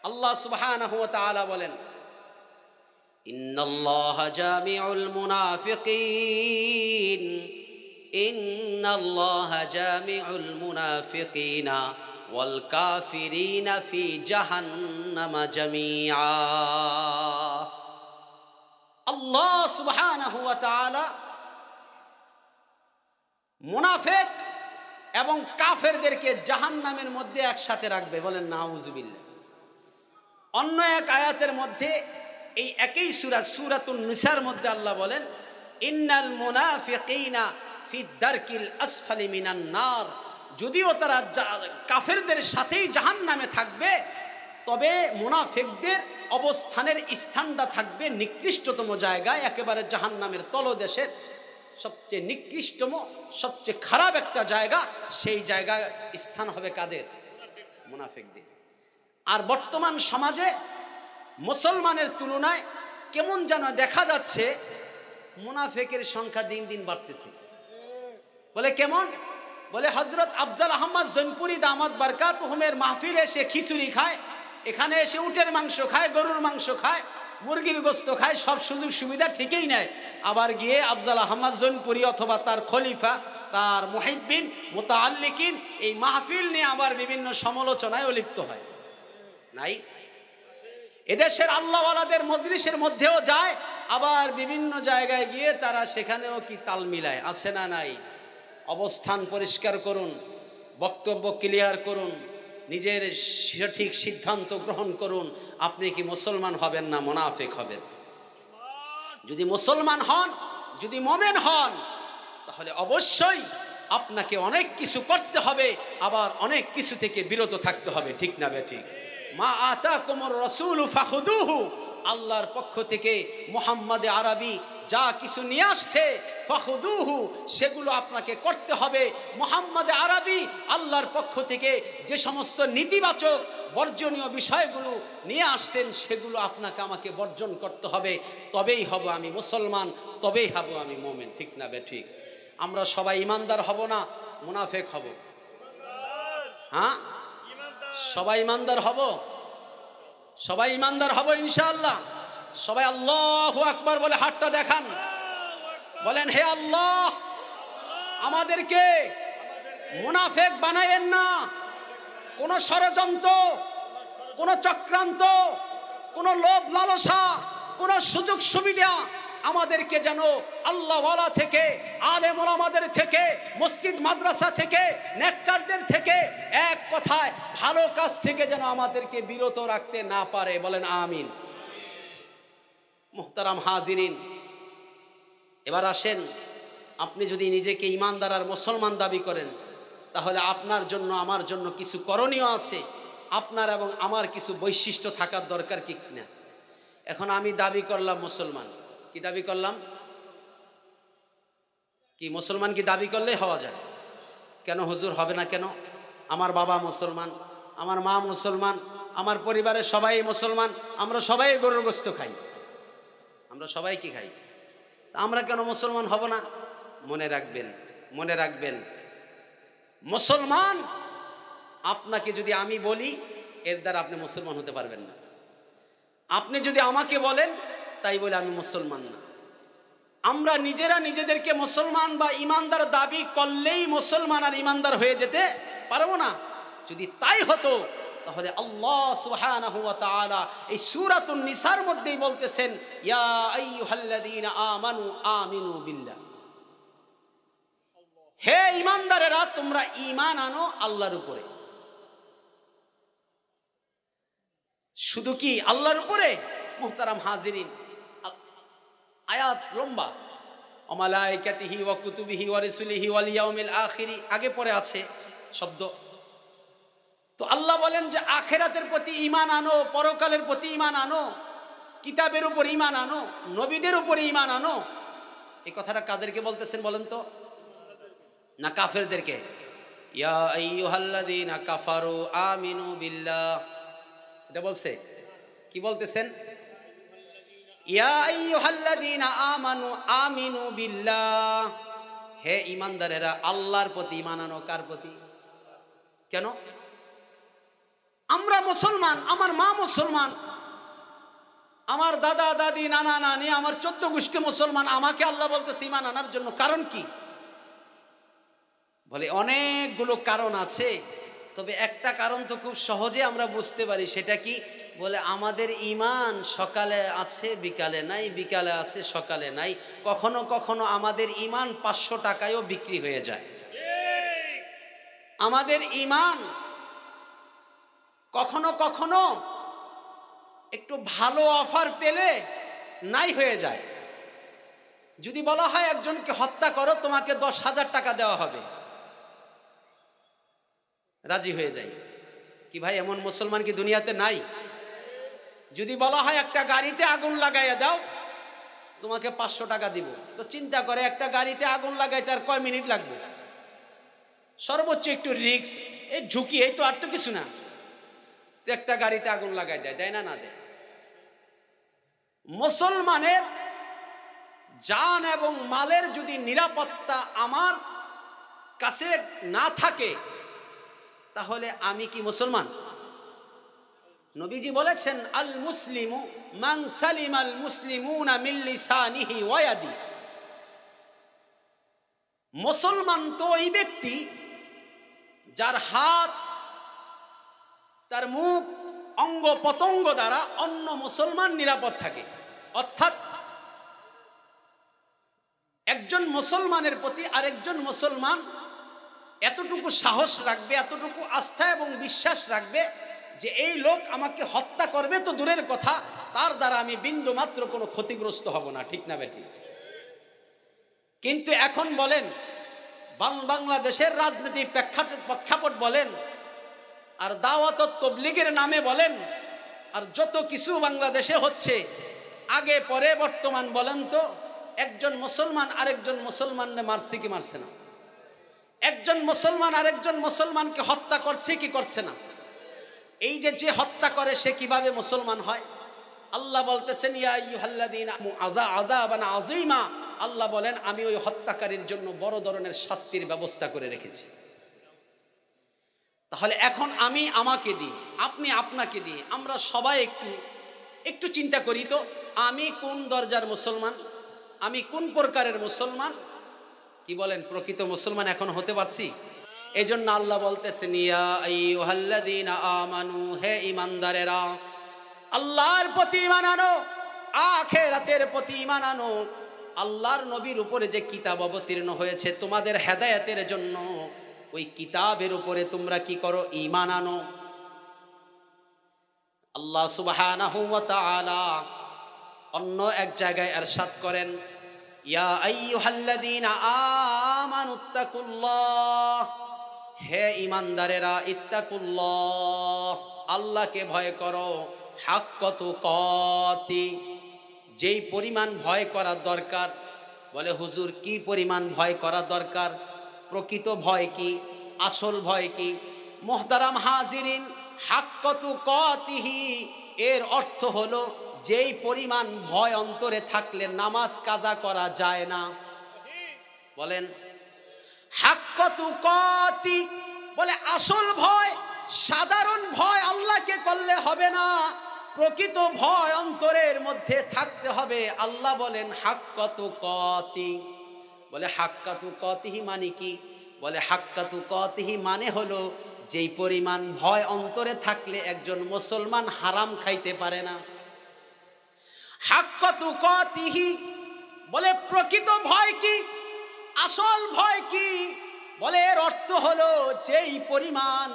আল্লাহ সুবহানাহু ওয়া তাআলা বলেন, ইন্নাল্লাহা জামিউল মুনাফিকিন, ইন্নাল্লাহা জামিউল মুনাফিকিনা ওয়াল কাফিরিনা ফি জাহান্নামা জামিআ। আল্লাহ সুবহানাহু ওয়া তাআলা মুনাফিক এবং কাফেরদেরকে জাহান্নামের মধ্যে একসাথে রাখবে। বলেন নাউজুবিল্লাহ। অন্য এক আয়াতের মধ্যে এই একই সূরাতুন নিসার মধ্যে আল্লাহ বলেন, ইন্নাল মুনাফিকিনা ফি দারকিল আসফালি মিনান নার। যদিও তারা কাফেরদের সাথেই জাহান্নামে থাকবে, তবে মুনাফিকদের অবস্থানের স্থানটা থাকবে নিকৃষ্টতম জায়গায়, একেবারে জাহান্নামের তলদেশের সবচেয়ে নিকৃষ্টতম সবচেয়ে খারাপ একটা জায়গা। সেই জায়গায় স্থান হবে কাদের? মুনাফিকদের। আর বর্তমান সমাজে মুসলমানের তুলনায় কেমন যেন দেখা যাচ্ছে মুনাফিকের সংখ্যা দিন দিন বাড়তেছে। বলে কেমন? বলে হযরত আফজাল আহমদ জৈনপুরি দামাত বারকাতুহুমের মাহফিলে এসে খিচুড়ি খায়, এখানে এসে উটের মাংস খায়, গরুর মাংস খায়, মুরগির গোস্ত খায়, সব সুযোগ সুবিধা ঠিকই নেয়। আবার গিয়ে আফজাল আহমদ জৈনপুরি অথবা তার খলিফা, তার মুহিব্বিন, মুতাআল্লিকিন এই মাহফিল নিয়ে আবার বিভিন্ন সমালোচনায় লিপ্ত হয়। নাই? এদেশের আল্লাহওয়ালাদের মজলিসের মধ্যেও যায়, আবার বিভিন্ন জায়গায় গিয়ে তারা সেখানেও কি তাল মিলায়। আছে না নাই? অবস্থান পরিষ্কার করুন, বক্তব্য ক্লিয়ার করুন, নিজের সঠিক সিদ্ধান্ত গ্রহণ করুন। আপনি কি মুসলমান হবেন না মুনাফিক হবেন? যদি মুসলমান হন, যদি মুমিন হন, তাহলে অবশ্যই আপনাকে অনেক কিছু করতে হবে, আবার অনেক কিছু থেকে বিরত থাকতে হবে। ঠিক না বেঠিক? মা আতাকুমুর রাসূলু ফাখুদুহু, আল্লাহর পক্ষ থেকে মুহাম্মদে আরবি যা কিছু নিয়ে আসছে ফাখুদুহু, সেগুলো আপনাকে করতে হবে। মুহাম্মদে আরবি আল্লাহর পক্ষ থেকে যে সমস্ত নেতিবাচক বর্জনীয় বিষয়গুলো নিয়ে আসছেন সেগুলো আপনাকে আমাকে বর্জন করতে হবে। তবেই হব আমি মুসলমান, তবেই হব আমি মুমিন। ঠিক না বেঠিক? আমরা সবাই ইমানদার হব না মুনাফিক হব? হ্যাঁ, সবাই ইমানদার হব, সবাই ইমানদার হব ইনশাআল্লাহ। সবাই আল্লাহু আকবার বলে হাতটা দেখান, বলেন হে আল্লাহ আমাদেরকে মুনাফিক বানায়েন না। কোন ষড়যন্ত্র, কোন চক্রান্ত, কোন লোভ লালসা, কোন সুযোগ সুবিধা আমাদেরকে যেন আল্লাহওয়ালা থেকে, আলেম ওলামাদের থেকে, মসজিদ মাদ্রাসা থেকে, নেককারদের থেকে, এক কথায় ভালো কাজ থেকে যেন আমাদেরকে বিরত রাখতে না পারে। বলেন আমিন। মুহতারাম হাজিরিন, এবার আসেন, আপনি যদি নিজেকে ইমানদার আর মুসলমান দাবি করেন, তাহলে আপনার জন্য আমার জন্য কিছু করণীয় আছে। আপনার এবং আমার কিছু বৈশিষ্ট্য থাকার দরকার কি না? এখন আমি দাবি করলাম মুসলমান, কি দাবি করলাম? কি মুসলমান কি দাবি করলেই হওয়া যায়? কেন হুজুর হবে না কেন? আমার বাবা মুসলমান, আমার মা মুসলমান, আমার পরিবারের সবাই মুসলমান, আমরা সবাই গরুর গোশত খাই, আমরা সবাই কি খাই, আমরা কেন মুসলমান হব না? মনে রাখবেন, মনে রাখবেন, মুসলমান আপনাকে যদি আমি বলি এর দ্বারা আপনি মুসলমান হতে পারবেন না। আপনি যদি আমাকে বলেন তাই বলে আমি মুসলমান না। আমরা নিজেরা নিজেদেরকে মুসলমান বা ইমানদার দাবি করলেই মুসলমান আর ইমানদার হয়ে যেতে পারবো না। যদি তাই হতো তাহলে আল্লাহ সুবহানাহু ওয়া তাআলা এই সূরাতুন নিসার মধ্যেই বলতেছেন, ইয়া আইয়ুহাল্লাযীনা আমানু আমিনু বিল্লাহ, হে ইমানদারেরা তোমরা ঈমান আনো আল্লাহর উপরে। শুধু কি আল্লাহর উপরে? মুহতারাম হাজিরিন, আয়াত লম্বা, ওয়া মালাইকাতিহি ওয়া কুতুবিহি ওয়া রাসূলিহি ওয়াল ইয়াউমিল আখিরি, আগে পরে আছে শব্দ। তো আল্লাহ বলেন যে আখিরাতের প্রতি ঈমান আনো, পরকালের প্রতি ঈমান আনো, কিতাবের উপর ঈমান আনো, নবীদের উপর ঈমান আনো। এই কথাটা কাদেরকে বলতেছেন বলেন তো? না কাফেরদেরকে? ইয়া আইয়ুহাল্লাযীনা কাফারু আমিনু বিল্লাহ, এটা বলছে। কি বলতেছেন? ইয়া আইয়ুহাল্লাযীনা আমানু আমিনু বিল্লাহ, হে ঈমানদারেরা আল্লাহর প্রতি ঈমান আনো। কার প্রতি? কেন? আমরা মুসলমান, আমার মা মুসলমান, আমার দাদা দাদি নানা নানি, আমার 14 গোষ্ঠী মুসলমান, আমাকে আল্লাহ বলতেছে ঈমান আনার জন্য। কারণ কি? বলে অনেকগুলো কারণ আছে, তবে একটা কারণ তো খুব সহজে আমরা বুঝতে পারি। সেটা কি? বলে আমাদের ঈমান সকালে আছে বিকালে নাই, বিকালে আছে সকালে নাই। কখনো কখনো আমাদের ঈমান 500 টাকায়ও বিক্রি হয়ে যায়। আমাদের ঈমান কখনো কখনো একটু ভালো অফার পেলে নাই হয়ে যায়। যদি বলা হয় একজনকে হত্যা করো, তোমাকে 10,000 টাকা দেওয়া হবে, রাজি হয়ে যায়। কি ভাই, এমন মুসলমান কি দুনিয়াতে নাই? যদি বলা হয় একটা গাড়িতে আগুন লাগাইয়া দাও, তোমাকে 500 টাকা দিব, তো চিন্তা করে একটা গাড়িতে আগুন লাগাইতে আর কয় মিনিট লাগবে? সর্বোচ্চ একটু রিস্ক, এই ঝুঁকি, এই তো, আর তো কিছু না। তো একটা গাড়িতে আগুন লাগাই দেয়, দেয় না? না দেয়। মুসলমানের জান এবং মালের যদি নিরাপত্তা আমার কাছে না থাকে, তাহলে আমি কি মুসলমান? নবীজি বলেছেন, আল মুসলিমু মান সালিমাল মুসলিমুনা মিন লিসানিহি ওয়া ইয়াদি। মুসলমান তো ওই ব্যক্তি যার হাত, তার মুখ, অঙ্গ প্রত্যঙ্গ দ্বারা অন্য মুসলমান নিরাপদ থাকে। অর্থাৎ একজন মুসলমানের প্রতি আরেকজন মুসলমান এতটুকু সাহস রাখবে, এতটুকু আস্থা এবং বিশ্বাস রাখবে যে এই লোক আমাকে হত্যা করবে তো দূরের কথা, তার দ্বারা আমি বিন্দু মাত্র কোনো ক্ষতিগ্রস্ত হব না। ঠিক না বেঠিক? কিন্তু এখন বলেন, বাংলাদেশের রাজনীতি প্রেক্ষাপট বলেন, আর দাওয়াত ও তাবলীগের নামে বলেন, আর যত কিছু বাংলাদেশে হচ্ছে, আগে পরে বর্তমান বলেন তো, একজন মুসলমান আরেকজন মুসলমানকে মারছে কি মারছে না? একজন মুসলমান আরেকজন মুসলমানকে হত্যা করছে কি করছে না? এই যে হত্যা করে সে কিভাবে মুসলমান হয়? আল্লাহ বলতেছেন, ইয়া আইয়ুহাল্লাযীনা আযাবান আযীমা। আল্লাহ বলেন, আমি ওই হত্যাকারীর জন্য বড় ধরনের শাস্তির ব্যবস্থা করে রেখেছি। তাহলে এখন আমি আমাকে দিয়ে, আপনি আপনাকে দিয়ে, আমরা সবাই একটু চিন্তা করি তো, আমি কোন দরজার মুসলমান, আমি কোন প্রকারের মুসলমান? কি বলেন, প্রকৃত মুসলমান এখন হতে পারছি? এই জন্য আল্লাহ বলতেছেন, ইয়া আইয়ুহাল্লাযীনা আমানু, হে ঈমানদারেরা, আল্লাহর প্রতি ঈমান আনো, আখিরাতের প্রতি ঈমান আনো। আল্লাহর নবীর উপরে যে কিতাব অবতীর্ণ হয়েছে তোমাদের হেদায়েতের জন্য, ওই কিতাবের উপরে তোমরা কি করো? ঈমান আনো। আল্লাহ সুবহানাহু ওয়া তাআলা অন্য এক জায়গায় ইরশাদ করেন, ইয়া আইয়ুহাল্লাযীনা আমানুত্তাকুল্লাহ, হে ঈমানদারেরা, ইত্তাকুল্লাহ, আল্লাহকে ভয় করো, হাক্কা তুকাতি, যেই পরিমাণ ভয় করা দরকার। বলে, হুজুর কি পরিমাণ ভয় করা দরকার? প্রকৃত ভয় কি? আসল ভয় কি? মুহতারাম হাজিরিন, হাক্কা তুকাতিহি এর অর্থ হলো যেই পরিমাণ ভয় অন্তরে থাকলে নামাজ কাজা করা যায় না। বলেন, হাক্কা তুকাতি বলে আসল ভয়। সাধারণ ভয় আল্লাহকে করলে হবে না, প্রকৃত ভয় অন্তরের মধ্যে থাকতে হবে। আল্লাহ বলেন হাক্কা তুকাতি। বলে হাক্কা তুকাতিহি মানে কি? বলে হাক্কা তুকাতিহি মানে হলো যেই পরিমাণ ভয় অন্তরে থাকলে একজন মুসলমান হারাম খাইতে পারে না। হাক্কা তুকাতিহি বলে প্রকৃত ভয় কি, আসল ভয় কি? বলে এর অর্থ হলো যেই পরিমাণ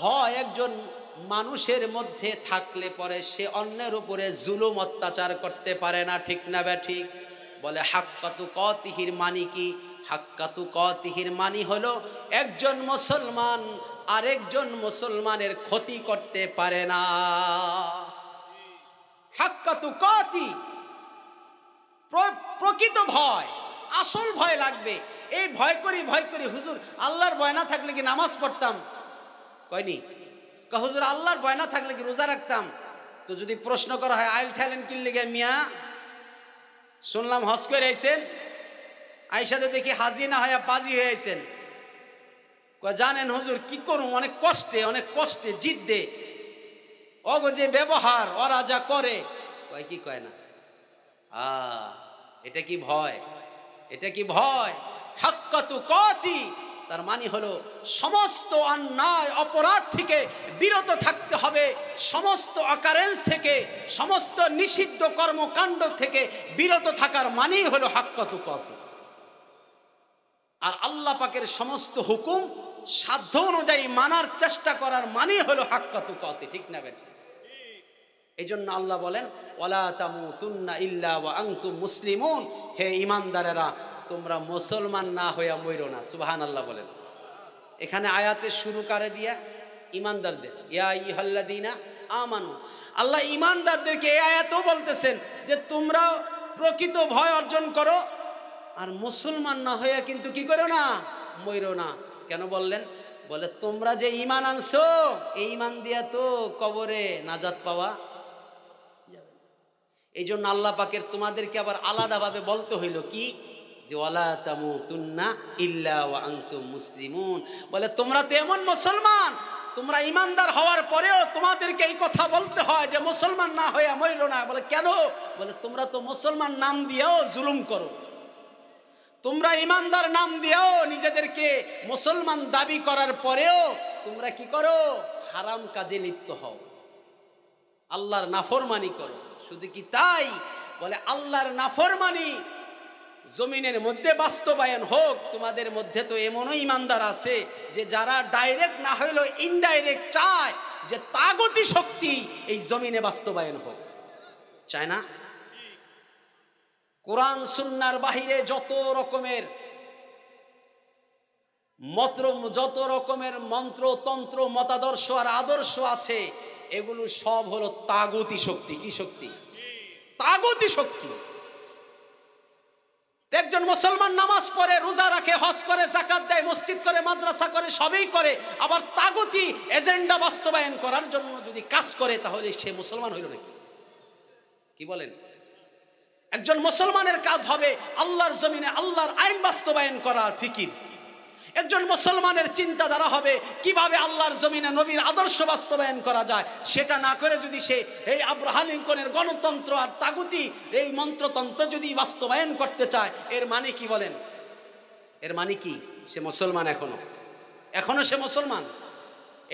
ভয় একজন মানুষের মধ্যে থাকলে পরে সে অন্যের উপরে জুলুম অত্যাচার করতে পারে না। ঠিক না বেঠিক? বলে হাক্কা তুকাতিহির মানে কি? হাক্কা তুকাতিহির মানে হলো একজন মুসলমান আরেকজন মুসলমানের ক্ষতি করতে পারে না। হাক্কা তুকাতি প্রকৃত ভয়, আসল ভয় লাগবে। এই ভয় করি হুজুর, আল্লাহর ভয় না থাকলে কি নামাজ পড়তাম? কয়নি? হুজুর আল্লাহর ভয় না থাকলে কি রোজা রাখতাম? তো যদি প্রশ্ন করা হয়, আইল ঠেলেন কিনলে গে মিয়া, শুনলাম হজ করে আইছেন, আইসাতে দেখি হাজি না হয়ে পাজি হয়ে আইছেন। জানেন হুজুর কি করুম, অনেক কষ্টে জিদ্দে অগো যে ব্যবহার ওরা যা করে, কয় কি কয় না, এটা কি ভয়? এটা কি ভয়? হাক্কা তুকাতি তার মানে হলো সমস্ত অন্যায় অপরাধ থেকে বিরত থাকতে হবে, সমস্ত অকারেন্স থেকে, সমস্ত নিষিদ্ধ কর্মকাণ্ড থেকে বিরত থাকার মানেই হলো হাক্কা তুকাতি। আর আল্লাহ পাকের সমস্ত হুকুম সাধ্য অনুযায়ী মানার চেষ্টা করার মানেই হলো হাক্কা তুকাতি। ঠিক না বেঠিক? এই জন্য আল্লাহ বলেন, ওয়ালা তামুতুন্না ইল্লা ওয়া আনতুম মুসলিমুন, হে ঈমানদারেরা তোমরা মুসলমান না হইয়া মইরো না। সুবহানাল্লাহ বলেন। এখানে আয়াতের শুরু করে দিয়া ইমানদারদের, ইয়া আইয়ুহাল্লাযীনা আমানু, আল্লাহ ইমানদারদেরকে এই আয়াতও বলতেছেন যে তোমরা প্রকৃত ভয় অর্জন করো, আর মুসলমান না হইয়া কিন্তু কি করো না, মইরো না। কেন বললেন? বলে তোমরা যে ঈমান আনছো এই ঈমান দিয়া তো কবরে নাজাত পাওয়া যাবে না। এই জন্য আল্লাহ পাকের তোমাদেরকে আবার আলাদাভাবে বলতে হইল কি, যে ওয়ালা তামুতুন্না ইল্লা ওয়া আনতুম মুসলিমুন। বলে তোমরা তো এমন মুসলমান, তোমরা ইমানদার হওয়ার পরেও তোমাদেরকে এই কথা বলতে হয় যে মুসলমান না হইয়া মইরো না। বলে কেন? বলে তোমরা তো মুসলমান নাম দিয়েও জুলুম করো, তোমরা ইমানদার নাম দিয়েও নিজেদেরকে মুসলমান দাবি করার পরেও তোমরা কি করো, হারাম কাজে লিপ্ত হও, আল্লাহর নাফরমানি করো। শুধু কি তাই? বলে আল্লাহর নাফরমানি জমিনের মধ্যে বাস্তবায়ন হোক। তোমাদের মধ্যে তো এমনও ইমানদার আছে যে যারা ডাইরেক্ট না হইলেও ইনডাইরেক্ট চায় যে তাগতি শক্তি এই জমিনে বাস্তবায়ন হোক, চায় না? কোরআন সুন্নাহর বাহিরে যত রকমের মন্ত্র তন্ত্র মতাদর্শ আর আদর্শ আছে, এগুলো সব হলো তাগতি শক্তি। কি শক্তি? তাগতি শক্তি। একজন মুসলমান নামাজ পড়ে, রোজা রাখে, হজ করে, যাকাত দেয়, মসজিদ করে, মাদ্রাসা করে, সবই করে, আবার তাগতি এজেন্ডা বাস্তবায়ন করার জন্য যদি কাজ করে, তাহলে সে মুসলমান হইল নাকি? কি বলেন? একজন মুসলমানের কাজ হবে আল্লাহর জমিনে আল্লাহর আইন বাস্তবায়ন করার ফিকির। একজন মুসলমানের চিন্তাধারা হবে কিভাবে আল্লাহর জমিনে নবীর আদর্শ বাস্তবায়ন করা যায়। সেটা না করে যদি সে এই আব্রাহাম লিঙ্কনের গণতন্ত্র আর তাগুতি এই মন্ত্রতন্ত্র যদি বাস্তবায়ন করতে চায়, এর মানে কি বলেন? এর মানে কি? সে মুসলমান এখনো সে মুসলমান।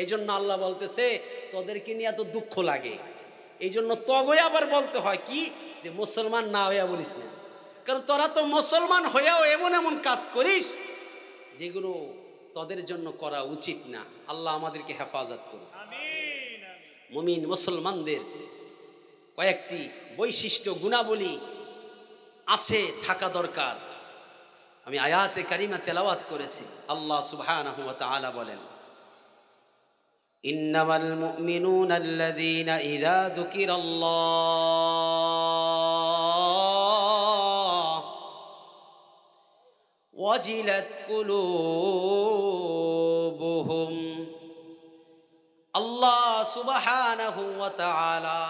এই জন্য আল্লাহ বলতেছে তোদেরকে নিয়ে এত দুঃখ লাগে, এই জন্য তবে আবার বলতে হয় কি, যে মুসলমান না হইয়া বলিস না, কারণ তোরা তো মুসলমান হইয়াও এমন এমন কাজ করিস যেগুলো তোদের জন্য করা উচিত না। আল্লাহ আমাদেরকে হেফাজত করুন। মুমিন মুসলমানদের কয়েকটি বৈশিষ্ট্য গুণাবলী আছে, থাকা দরকার। আমি আয়াতে কারিমা তেলাওয়াত করেছি। আল্লাহ সুবহানাহু ওয়া তাআলা বলেন, ইন্নামাল মুমিনুনা আল্লাযীনা ইযা যুকিরাল্লাহ ওয়াজিলাত কুলুবুহুম। আল্লাহ সুবহানাহু ওয়া তাআলা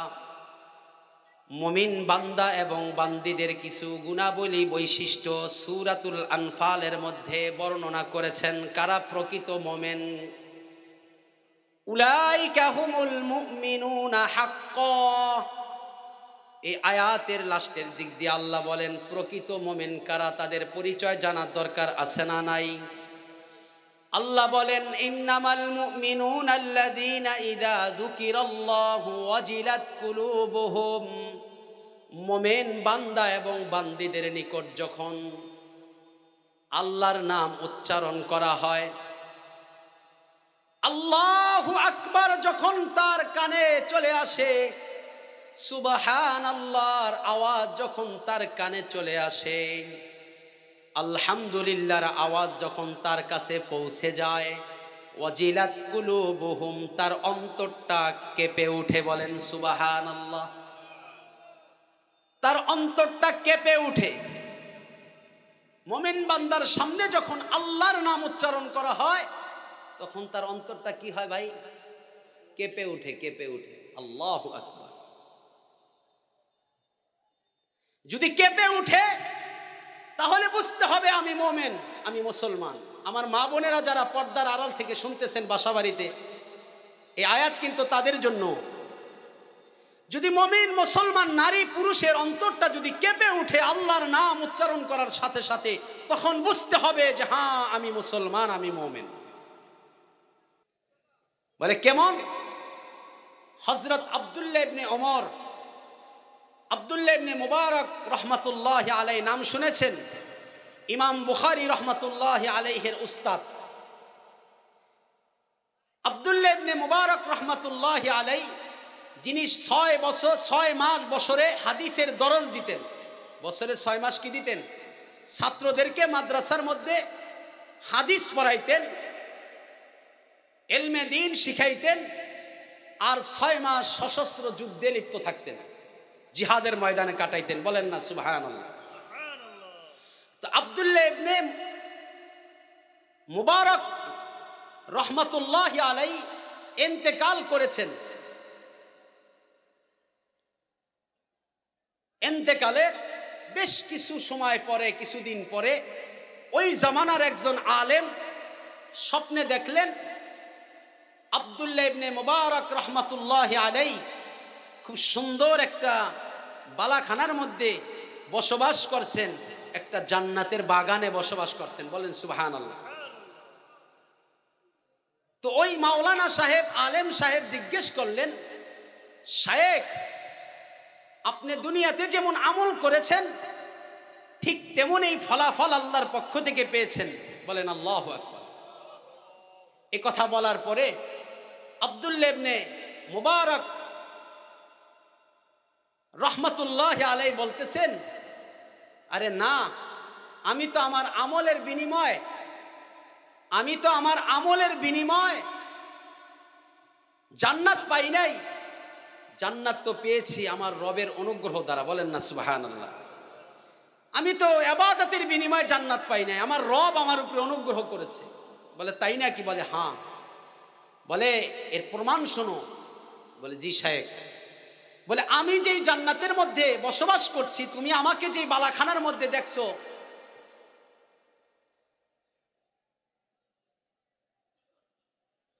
মুমিন বান্দা এবং বান্দীদের কিছু গুণাবলী বৈশিষ্ট্য সূরাতুল আনফালের মধ্যে বর্ণনা করেছেন। কারা প্রকৃত মুমিন? উলাইকা হুমুল মুমিনুনা হাক্কা। এই আয়াতের লাস্টের দিক দিয়ে আল্লাহ বলেন প্রকৃত মুমিন কারা, তাদের পরিচয় জানার দরকার আছে না নাই? আল্লাহ বলেন ইন্নামাল মুমিনুনা আল্লাযীনা ইযা যুকিরাল্লাহু ওয়াজিলাত কুলুবুহুম। মুমিন বান্দা এবং বান্দীদের নিকট যখন আল্লাহর নাম উচ্চারণ করা হয়, আল্লাহু আকবার যখন তার কানে চলে আসে, সুবহানাল্লাহর আওয়াজ যখন তার কানে চলে আসে, আলহামদুলিল্লাহর আওয়াজ যখন তার কাছে পৌঁছে যায়, ওয়াজিলাত কুলুবুহুম, তার অন্তরটা কেঁপে উঠে। বলেন সুবহানাল্লাহ। তার অন্তরটা কেঁপে উঠে। মুমিন বান্দার সামনে যখন আল্লাহর নাম উচ্চারণ করা হয়, তখন তার অন্তরটা কি হয় ভাই? কেঁপে উঠে, কেঁপে উঠে। আল্লাহু আকবার। যদি কেঁপে উঠে তাহলে বুঝতে হবে আমি মুমিন, আমি মুসলমান। আমার মা বোনেরা যারা পর্দার আড়াল থেকে শুনতেছেন বাসাবাড়িতে, এই আয়াত কিন্তু তাদের জন্য। যদি মুমিন মুসলমান নারী পুরুষের অন্তরটা যদি কেঁপে উঠে আল্লাহর নাম উচ্চারণ করার সাথে সাথে, তখন বুঝতে হবে যে হ্যাঁ আমি মুসলমান, আমি মুমিন। বলে কেমন? হযরত আব্দুল্লাহ ইবনে ওমর, আব্দুল্লাহ ইবনে মুবারক রহমাতুল্লাহি আলাইহি নাম শুনেছেন? ইমাম বুখারী রহমাতুল্লাহি আলাইহির উস্তাদ আব্দুল্লাহ ইবনে মুবারক রহমাতুল্লাহি আলাইহি, যিনি 6 মাস বছরে হাদিসের দরজ দিতেন। বছরে 6 মাস কি দিতেন? ছাত্রদেরকে মাদ্রাসার মধ্যে হাদিস পড়াইতেন। ইলমে দ্বীন শিখাইতেন, আর 6 মাস সশস্ত্র যুদ্ধে লিপ্ত থাকতেন, জিহাদের ময়দানে কাটাইতেন। বলেন না সুবহানাল্লাহ। তো আব্দুল্লাহ ইবনে মুবারক রহমাতুল্লাহি আলাইহি ইন্তেকাল করেছেন। ইন্তেকালের বেশ কিছু সময় পরে, কিছুদিন পরে ওই জামানার একজন আলেম স্বপ্নে দেখলেন আব্দুল্লাহ ইবনে মুবারক রহমাতুল্লাহি আলাইহি খুব সুন্দর একটা বালাখানার মধ্যে বসবাস করছেন, একটা জান্নাতের বাগানে বসবাস করছেন। বলেন সুবহানাল্লাহ। তো ওই মাওলানা সাহেব, আলেম সাহেব জিজ্ঞেস করলেন, শায়েখ আপনি দুনিয়াতে যেমন আমল করেছেন ঠিক তেমন এই ফলাফল আল্লাহর পক্ষ থেকে পেয়েছেন। বলেন আল্লাহু আকবার। এই কথা বলার পরে আব্দুল্লাহ ইবনে মুবারক রহমাতুল্লাহি আলাইহি বলতেছেন, আরে না, আমি তো আমার আমলের বিনিময় জান্নাত পাই নাই, জান্নাত তো পেয়েছি আমার রবের অনুগ্রহ দ্বারা। বলেন না সুবহানাল্লাহ। আমি তো ইবাদতের বিনিময়ে জান্নাত পাই নাই, আমার রব আমার উপরে অনুগ্রহ করেছে। বলে তাই নাকি? বলে হ্যাঁ। বলে এর প্রমাণ শোনো। বলে জি শায়েখ। বলে আমি যেই জান্নাতের মধ্যে বসবাস করছি, তুমি আমাকে যেই বালাখানার মধ্যে দেখছো,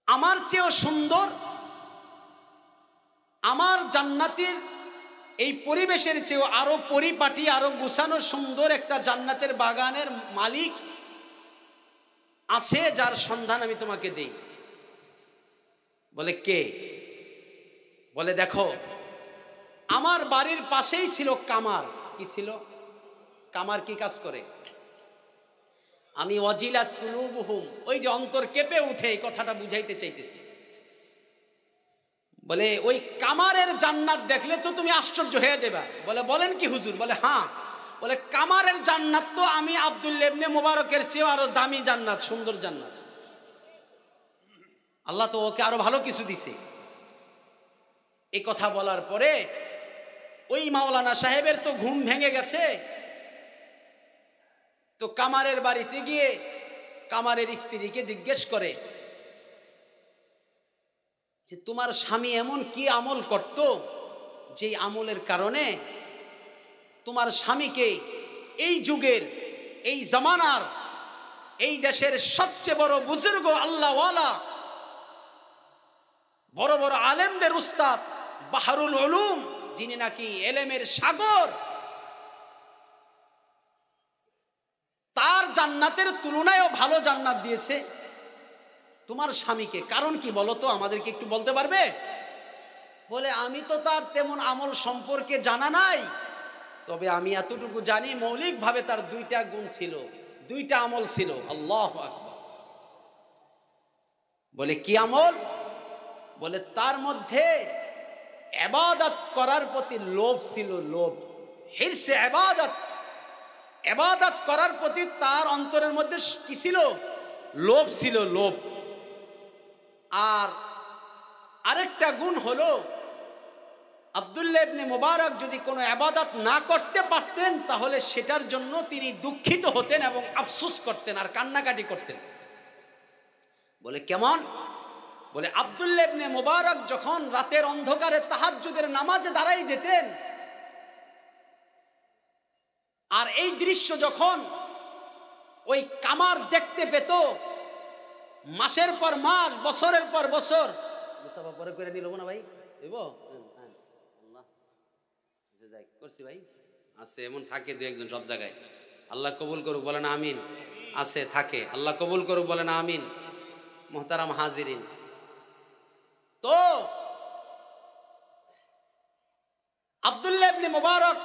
আমার চেয়েও সুন্দর, আমার জান্নাতের এই পরিবেশের চেয়েও আরো পরিপাটি, আরো গুছানো সুন্দর একটা জান্নাতের বাগানের মালিক আছে, যার সন্ধান আমি তোমাকে দেই। বলে কে? বলে দেখো, আমার বাড়ির পাশেই ছিল কামার। কি ছিল? কামার কি কাজ করে? আমি ওয়াজিলাত কুলুবুহুম, ওই যে অন্তর কেঁপে উঠে, এই কথাটা বুঝাইতে চাইতেছি। বলে ওই কামারের জান্নাত দেখলে তো তুমি আশ্চর্য হয়ে যাবে। বলে বলেন কি হুজুর? বলে হ্যাঁ। বলে কামারের জান্নাত তো আমি আব্দুল্লাহ ইবনে মুবারকের চেয়ে আরো দামি জান্নাত, সুন্দর জান্নাত। আল্লাহ তো ওকে আরো ভালো কিছু দিছে। এই কথা বলার পরে ওই মাওলানা সাহেবের তো ঘুম ভেঙে গেছে। তো কামারের বাড়িতে গিয়ে কামারের স্ত্রীকে জিজ্ঞেস করে যে তোমার স্বামী এমন কি আমল করত যে আমলের কারণে তোমার স্বামীকে এই যুগের, এই জামানার, এই দেশের সবচেয়ে বড় বুজুর্গ আল্লাহওয়ালা, বড় বড় আলেমদের উস্তাদ, বাহরুল উলুম, যিনি নাকি এলেমের সাগর, তার জান্নাতের তুলনায়ও ভালো জান্নাত দিয়েছে তোমার স্বামীকে? কারণ কি বলো তো, আমাদেরকে একটু বলতে পারবে? বলে আমি তো তার তেমন আমল সম্পর্কে জানা নাই, তবে আমি এতটুকু জানি মৌলিকভাবে তার 2টা গুণ ছিল, 2টা আমল ছিল। আল্লাহু আকবার। বলে কি আমল? বলে তার মধ্যে ইবাদত করার প্রতি লোভ ছিল, লোভ, হিরসে ইবাদত, ইবাদত করার প্রতি তার অন্তরের মধ্যে কি ছিল? লোভ ছিল, লোভ। আর আরেকটা গুণ হলো, আব্দুল্লাহ ইবনে মুবারক যদি কোনো ইবাদত না করতে পারতেন তাহলে সেটার জন্য তিনি দুঃখিত হতেন এবং আফসোস করতেন আর কান্নাকাটি করতেন। বলে কেমন? বলে আব্দুল্লাহ ইবনে মুবারক যখন রাতের অন্ধকারে তাহাজ্জুদের নামাজে দাঁড়াই যেতেন, আর এই দৃশ্য যখন ওই কামার দেখতে পেত, মাসের পর মাস, বছরের পর বছর, পরে করে নিল না ভাই, দেব যাই করছি ভাই, আছে এমন থাকে 2-1 সব জায়গায়। আল্লাহ কবুল করুক, বলেন আমিন। আছে, থাকে, আল্লাহ কবুল করুক, বলেন আমিন। মুহতারাম হাজিরিন, তো আব্দুল্লাহ ইবনে মুবারক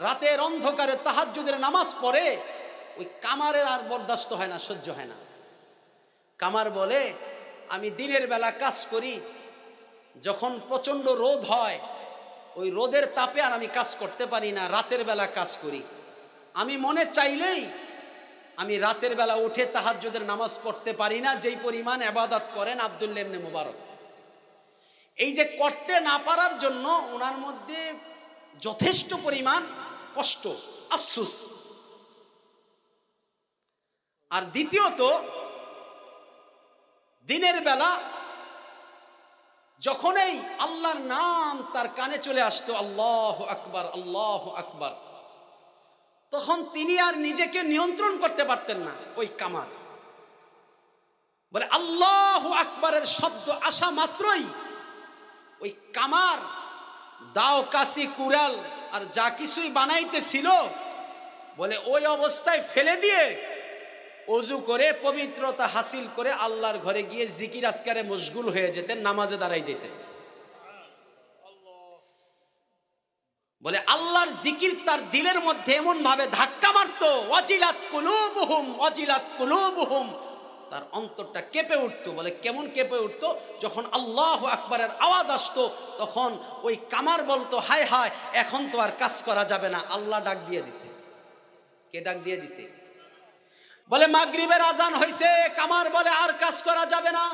রাতের অন্ধকারে তাহাজ্জুদের নামাজ পড়ে, ওই কামারের আর বরদাস্ত হয় না, সহ্য হয় না। কামার বলে আমি দিনের বেলা কাজ করি, যখন প্রচন্ড রোদ হয় ওই রোদের তাপে আর আমি কাজ করতে পারি না, রাতের বেলা কাজ করি। আমি মনে চাইলেই আমি রাতের বেলা উঠে তাহাজ্জুদের নামাজ পড়তে পারি না যেই পরিমাণ ইবাদত করেন আব্দুল্লাহ ইবনে মুবারক। এই যে করতে না পারার জন্য ওনার মধ্যে যথেষ্ট পরিমাণ কষ্ট, আফসোস। আর দ্বিতীয়ত, দিনের বেলা যখন এই আল্লাহর নাম তার কানে চলে আসতো, আল্লাহু আকবার আল্লাহু আকবার, তখন তিনি আর নিজেকে নিয়ন্ত্রণ করতে পারতেন না। ওই কামার বলে আল্লাহু আকবারের শব্দ আসা মাত্রই ওই কামার দাও, কাশি, কুড়াল আর যা কিছুই বানাইতেছিল বলে ওই অবস্থায় ফেলে দিয়ে ওযু করে পবিত্রতা হাসিল করে আল্লাহর ঘরে গিয়ে জিকির আজকারে মশগুল হয়ে যেতেন, নামাজে দাঁড়াই যেতেন। বলে আল্লাহর জিকির তার দিলের মধ্যে এমন ভাবে ধাক্কা মারতো, ওয়াজিলাত কুলুবুহুম ওয়াজিলাত কুলুবুহুম, তার অন্তরটা কেঁপে উঠতো। বলে কেমন কেঁপে উঠতো? যখন আল্লাহু আকবারের আওয়াজ আসতো তখন ওই কামার বলতো, হায় হায়, এখন তো আর কাজ করা যাবে না, আল্লাহ ডাক দিয়ে দিছে। কে ডাক দিয়ে দিছে? বলে মাগরিবের আজান হয়েছে, কামার বলে আর কাজ করা যাবে না।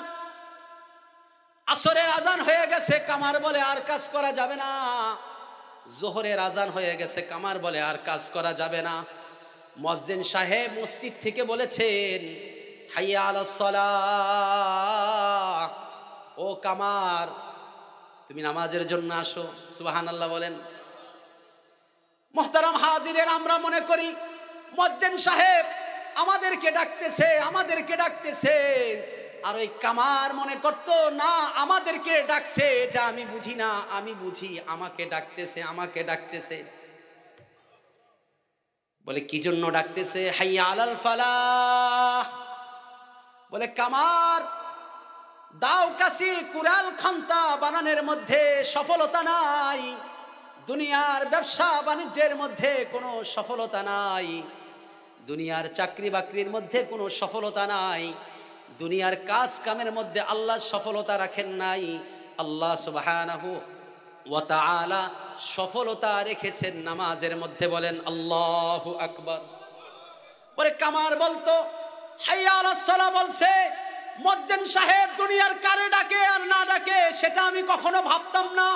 আসরের আজান হয়ে গেছে, কামার বলে আর কাজ করা যাবে না। জোহরের আজান হয়ে গেছে, কামার বলে আর কাজ করা যাবে না। মুয়াজ্জিন সাহেব মসজিদ থেকে বলেছেন, হাইয়া আলাস সালাহ, ও কামার তুমি নামাজের জন্য আসো। সুবহানাল্লাহ বলেন। মুহতারাম হাজিরের, আমরা মনে করি মুয়াজ্জিন সাহেব আমাদেরকে ডাকতেছে, আমাদেরকে ডাকতেছে। আর ওই কামার মনে করতো, না, আমাদেরকে ডাকছে এটা আমি বুঝি না, আমি বুঝি আমাকে ডাকতেছে, আমাকে ডাকতেছে। বলে কি জন্য ডাকতেছে? হাইয়া আলাল ফালাহ। বলে কামার দাও, কাশি, কুড়াল, খান্তা বানানোর মধ্যে সফলতা নাই, দুনিয়ার ব্যবসা বাণিজ্যের মধ্যে কোনো সফলতা নাই, দুনিয়ার চাকরি বাকরির মধ্যে কোনো সফলতা নাই, দুনিয়ার কাজ কামের মধ্যে আল্লাহ সফলতা রাখেন নাই। আল্লাহ সুবহানাহু ওয়া তাআলা সফলতা রেখেছেন নামাজের মধ্যে। বলেন আল্লাহু আকবার। পরে কামার বলতো হাইয়া আলাস সালাহ বলছে, মুয়াজ্জিন সাহেব দুনিয়ার কারে ডাকে আর না ডাকে সেটা আমি কখনো ভাবতাম না।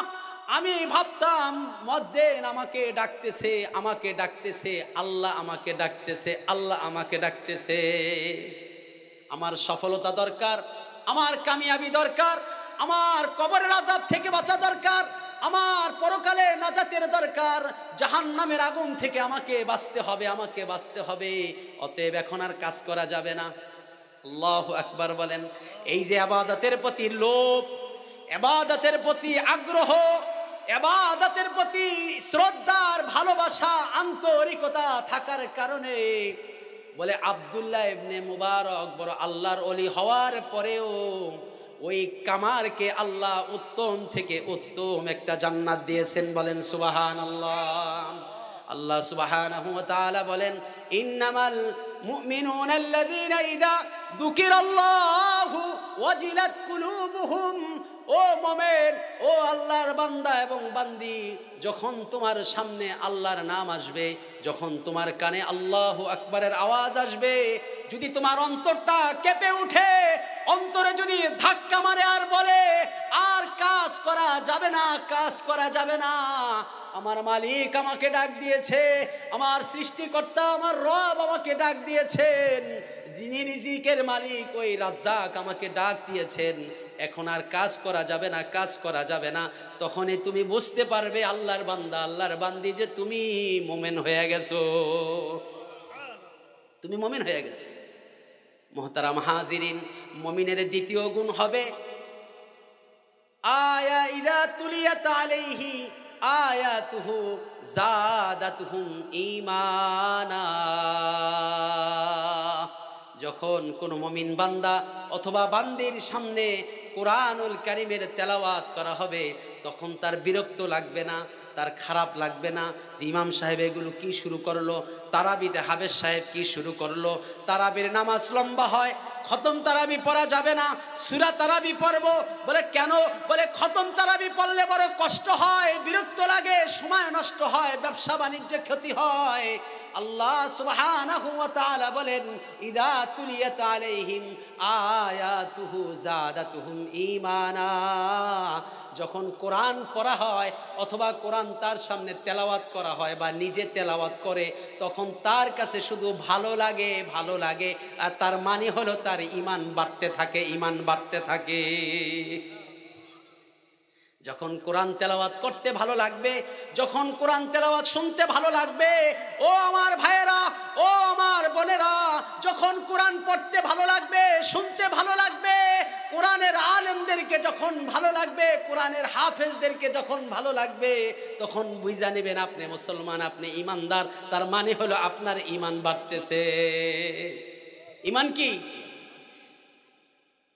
আমি ভাবতাম মুয়াজ্জিন আমাকে ডাকতেছে, আমাকে ডাকতেছে, আল্লাহ আমাকে ডাকতেছে, আল্লাহ আমাকে ডাকতেছে। আমার সফলতা দরকার, আমার কামিয়াবি দরকার, আমার কবরের আযাব থেকে বাঁচা দরকার, আমার পরকালে নাজাতের দরকার, জাহান্নামের আগুন থেকে আমাকে বাঁচতে হবে, আমাকে বাঁচতে হবে। অতএব এখন আর কাজ করা যাবে না। আল্লাহু আকবার বলেন। এই যে ইবাদতের প্রতি লোভ, ইবাদতের প্রতি আগ্রহ, ইবাদতের প্রতি শ্রদ্ধার ভালোবাসা, আন্তরিকতা থাকার কারণে বলে আব্দুল্লাহ ইবনে মুবারক বড় আল্লাহর ওলি হওয়ার পরেও ওই কামারকে আল্লাহ উত্তম থেকে উত্তম একটা জান্নাত দিয়েছেন। বলেন সুবহানাল্লাহ। আল্লাহ সুবহানাহু ওয়া তাআলা বলেন, ইন্নামাল মুমিনুনা আল্লাযীনা ইযা যুকিরাল্লাহু ওয়াজিলাত কুলুবুহুম। ও মুমিন, ও আল্লাহর বান্দা এবং বান্দি, যখন তোমার সামনে আল্লাহর নাম আসবে, যখন তোমার কানে আল্লাহু আকবারের আওয়াজ আসবে, যদি তোমার অন্তরটা কেঁপে উঠে, অন্তরে যদি ধাক্কা মারে আর বলে আর কাজ করা যাবে না, কাজ করা যাবে না, আমার মালিক আমাকে ডাক দিয়েছে, আমার সৃষ্টিকর্তা আমার রব আমাকে ডাক দিয়েছেন, যিনি রিজিকের মালিক ওই রাজ্জাক আমাকে ডাক দিয়েছেন, এখন আর কাজ করা যাবে না, কাজ করা যাবে না, তখনই তুমি বুঝতে পারবে আল্লাহর বান্দা, আল্লাহর বান্দি, যে তুমি মুমিন হয়ে গেছো, তুমি মুমিন হয়ে গেছো। মুহতারাম হাজিরিন, মুমিনের দ্বিতীয় গুণ হবে আয়া ইযা তুলিয়াত আলাইহি আয়াতুহু যাদাতুহুম ঈমানা। যখন কোন মুমিন বান্দা অথবা বান্দির সামনে কোরআনুল কারীমের তেলাওয়াত করা হবে, তখন তার বিরক্ত লাগবে না, তার খারাপ লাগবে না যে ইমাম সাহেব এগুলো কি শুরু করলো, তারাবিতে হাফেজ সাহেব কি শুরু করলো, তারাবির নামাজ লম্বা হয়, খতম তারাবি পড়া যাবে না, সূরা তারাবি পড়বো। বলে কেন? বলে খতম তারাবি পড়লে বড় কষ্ট হয়, বিরক্ত লাগে, সময় নষ্ট হয়, ব্যবসা বাণিজ্যে ক্ষতি হয়। আল্লাহ সুবহানাহু ওয়া তাআলা বলেন, ইদা তুলিয়াত আলাইহিম আয়াতুহু যাদাতুহুম ঈমানা। যখন কোরআন পড়া হয় অথবা কোরআন তার সামনে তেলাওয়াত করা হয় বা নিজে তেলাওয়াত করে, তখন তার কাছে শুধু ভালো লাগে, ভালো লাগে। আর তার মানে হলো তার ঈমান বাড়তে থাকে, ঈমান বাড়তে থাকে। যখন কোরআন তেলাওয়াত করতে ভালো লাগবে, যখন কোরআন তেলাওয়াত শুনতে ভালো লাগবে, ও আমার ভাইয়েরা, ও আমার বোনেরা, যখন কোরআন পড়তে ভালো লাগবে, শুনতে ভালো লাগবে, কোরআনের আলেমদেরকে যখন ভালো লাগবে, কোরআনের হাফেজদেরকে যখন ভালো লাগবে, তখন বুঝা নেবেন আপনি মুসলমান, আপনি ঈমানদার। তার মানে হলো আপনার ঈমান বাড়তেছে। ঈমান কি?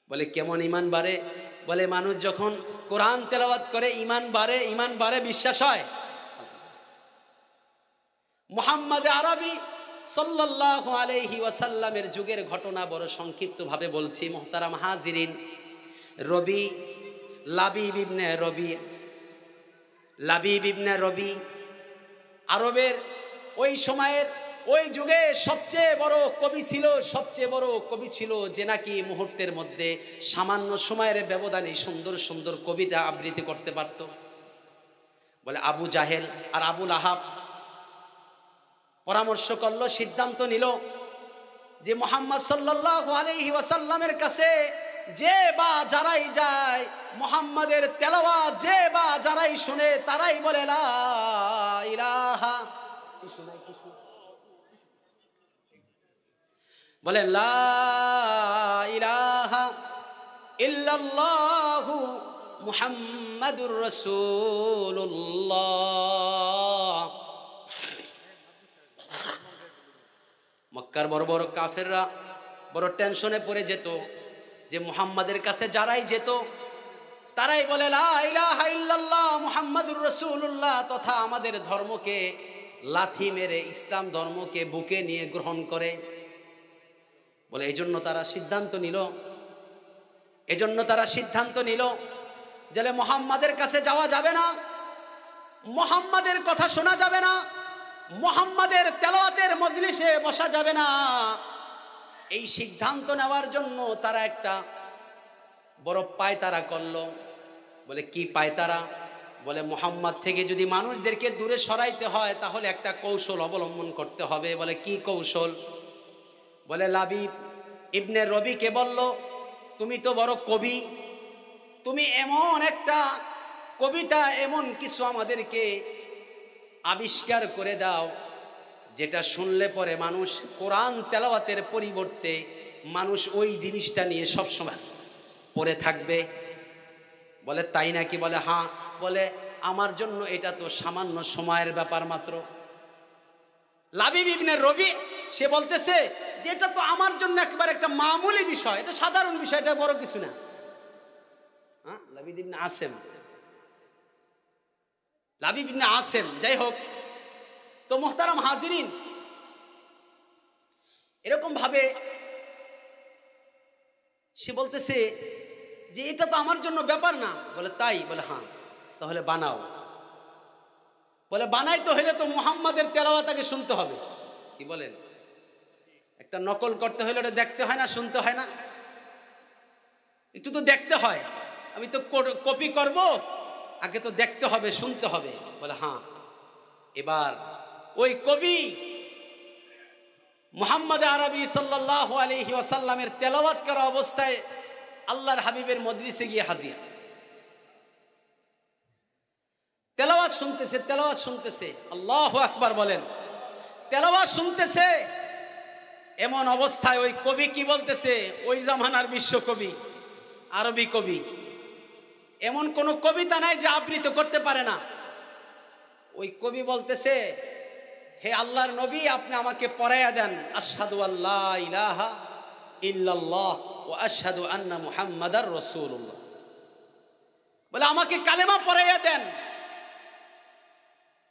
বলে কেমন ঈমান বাড়ে? বলে মানুষ যখন কোরআন তেলাওয়াত করে ঈমান বাড়ে, ঈমান বাড়ে, বিশ্বাস হয়। মুহাম্মদ আরবি সাল্লাল্লাহু আলাইহি ওয়াসাল্লামের যুগের ঘটনা বড় সংক্ষিপ্তভাবে বলছি মুহতারাম হাজিরিন। লাবিব ইবনে রবি আরবের ওই সময়ের ওই যুগে সবচেয়ে বড় কবি ছিল, যে নাকি মুহূর্তের মধ্যে সামান্য সময়ের ব্যবধানে সুন্দর সুন্দর কবিতা আবৃত্তি করতে পারত। বলে আবু জাহেল আর আবুল আহাব পরামর্শ করলো, সিদ্ধান্ত নিল যে মুহাম্মদ সাল্লাল্লাহু আলাইহি ওয়াসাল্লামের কাছে যে বা যারাই যায়, মুহাম্মাদের তেলাওয়াত যে বা যারাই শুনে, তারাই বলে লা ইলাহা, বলেন লা ইলাহা ইল্লাল্লাহু মুহাম্মাদুর রাসূলুল্লাহ। মক্কার বড় বড় কাফেররা বড় টেনশনে পড়ে যেত যে মুহাম্মাদের কাছে যারাই যেত তারাই বলে লা ইলাহা ইল্লাল্লাহ মুহাম্মাদুর রাসূলুল্লাহ, তথা আমাদের ধর্মকে লাথি মেরে ইসলাম ধর্মকে বুকে নিয়ে গ্রহণ করে। বলে এজন্য তারা সিদ্ধান্ত নিল যে মুহাম্মাদের কাছে যাওয়া যাবে না, মুহাম্মাদের কথা শোনা যাবে না, মুহাম্মাদের তেলাওয়াতের মজলিসে বসা যাবে না। এই সিদ্ধান্ত নেওয়ার জন্য তারা একটা বড় পায়তারা করলো। বলে কি পায়তারা? বলে মুহাম্মদ থেকে যদি মানুষদেরকে দূরে সরাইতে হয় তাহলে একটা কৌশল অবলম্বন করতে হবে। বলে কি কৌশল? বলে লাবিব ইবনে রবিকে বলল, তুমি তো বড় কবি, তুমি এমন একটা কবিতা, এমন কিছু আমাদেরকে আবিষ্কার করে দাও যেটা শুনলে পরে মানুষ কোরআন তেলাওয়াতের পরিবর্তে মানুষ ওই জিনিসটা নিয়ে সবসময় পড়ে থাকবে। বলে তাই নাকি? বলে হ্যাঁ। বলে আমার জন্য এটা তো সামান্য সময়ের ব্যাপার মাত্র। লাবিব ইবনে রবি সে বলতেছে যে এটা তো আমার জন্য একবার একটা মামুলি বিষয়, এটা সাধারণ বিষয়, এটা বড় কিছু না। হ্যাঁ, লাবিব ইবনে আসেম, যাই হোক। তো মুহতারাম হাজিরিন, এরকম ভাবে সে বলতেছে যে এটা তো আমার জন্য ব্যাপার না। বলে তাই? বলে হ্যাঁ। তাহলে বানাও। বলে বানাইতে হলে তো মুহাম্মাদের তেলাওয়াত আগে শুনতে হবে। কি বলেন? একটা নকল করতে হলে ওটা দেখতে হয় না, শুনতে হয় না? একটু তো দেখতে হয়। আমি তো কপি করব, আগে তো দেখতে হবে, শুনতে হবে। বলে হ্যাঁ। এবার ওই কবি মুহাম্মদ আরবি সাল্লাল্লাহু আলাইহি ওয়াসাল্লামের তেলাওয়াত করা অবস্থায় আল্লাহর হাবিবের মজলিসে গিয়ে হাজির। তেলাওয়াত শুনতেছে। আল্লাহু আকবার বলেন। তেলাওয়াত শুনতেছে, এমন অবস্থায় ওই কবি কি বলতেছে? ওই জামানার বিশ্বকবি, আরবি কবি, এমন কোন কবিতা নাই যে আবৃত্তি করতে পারে না। ওই কবি বলতেছে, হে আল্লাহর নবী, আপনি আমাকে পড়াইয়া দেন আশহাদু আল্লা ইলাহা ইল্লাল্লাহ ওয়া আশহাদু আন্না মুহাম্মাদার রাসূলুল্লাহ। বলে আমাকে কালেমা পড়াইয়া দেন।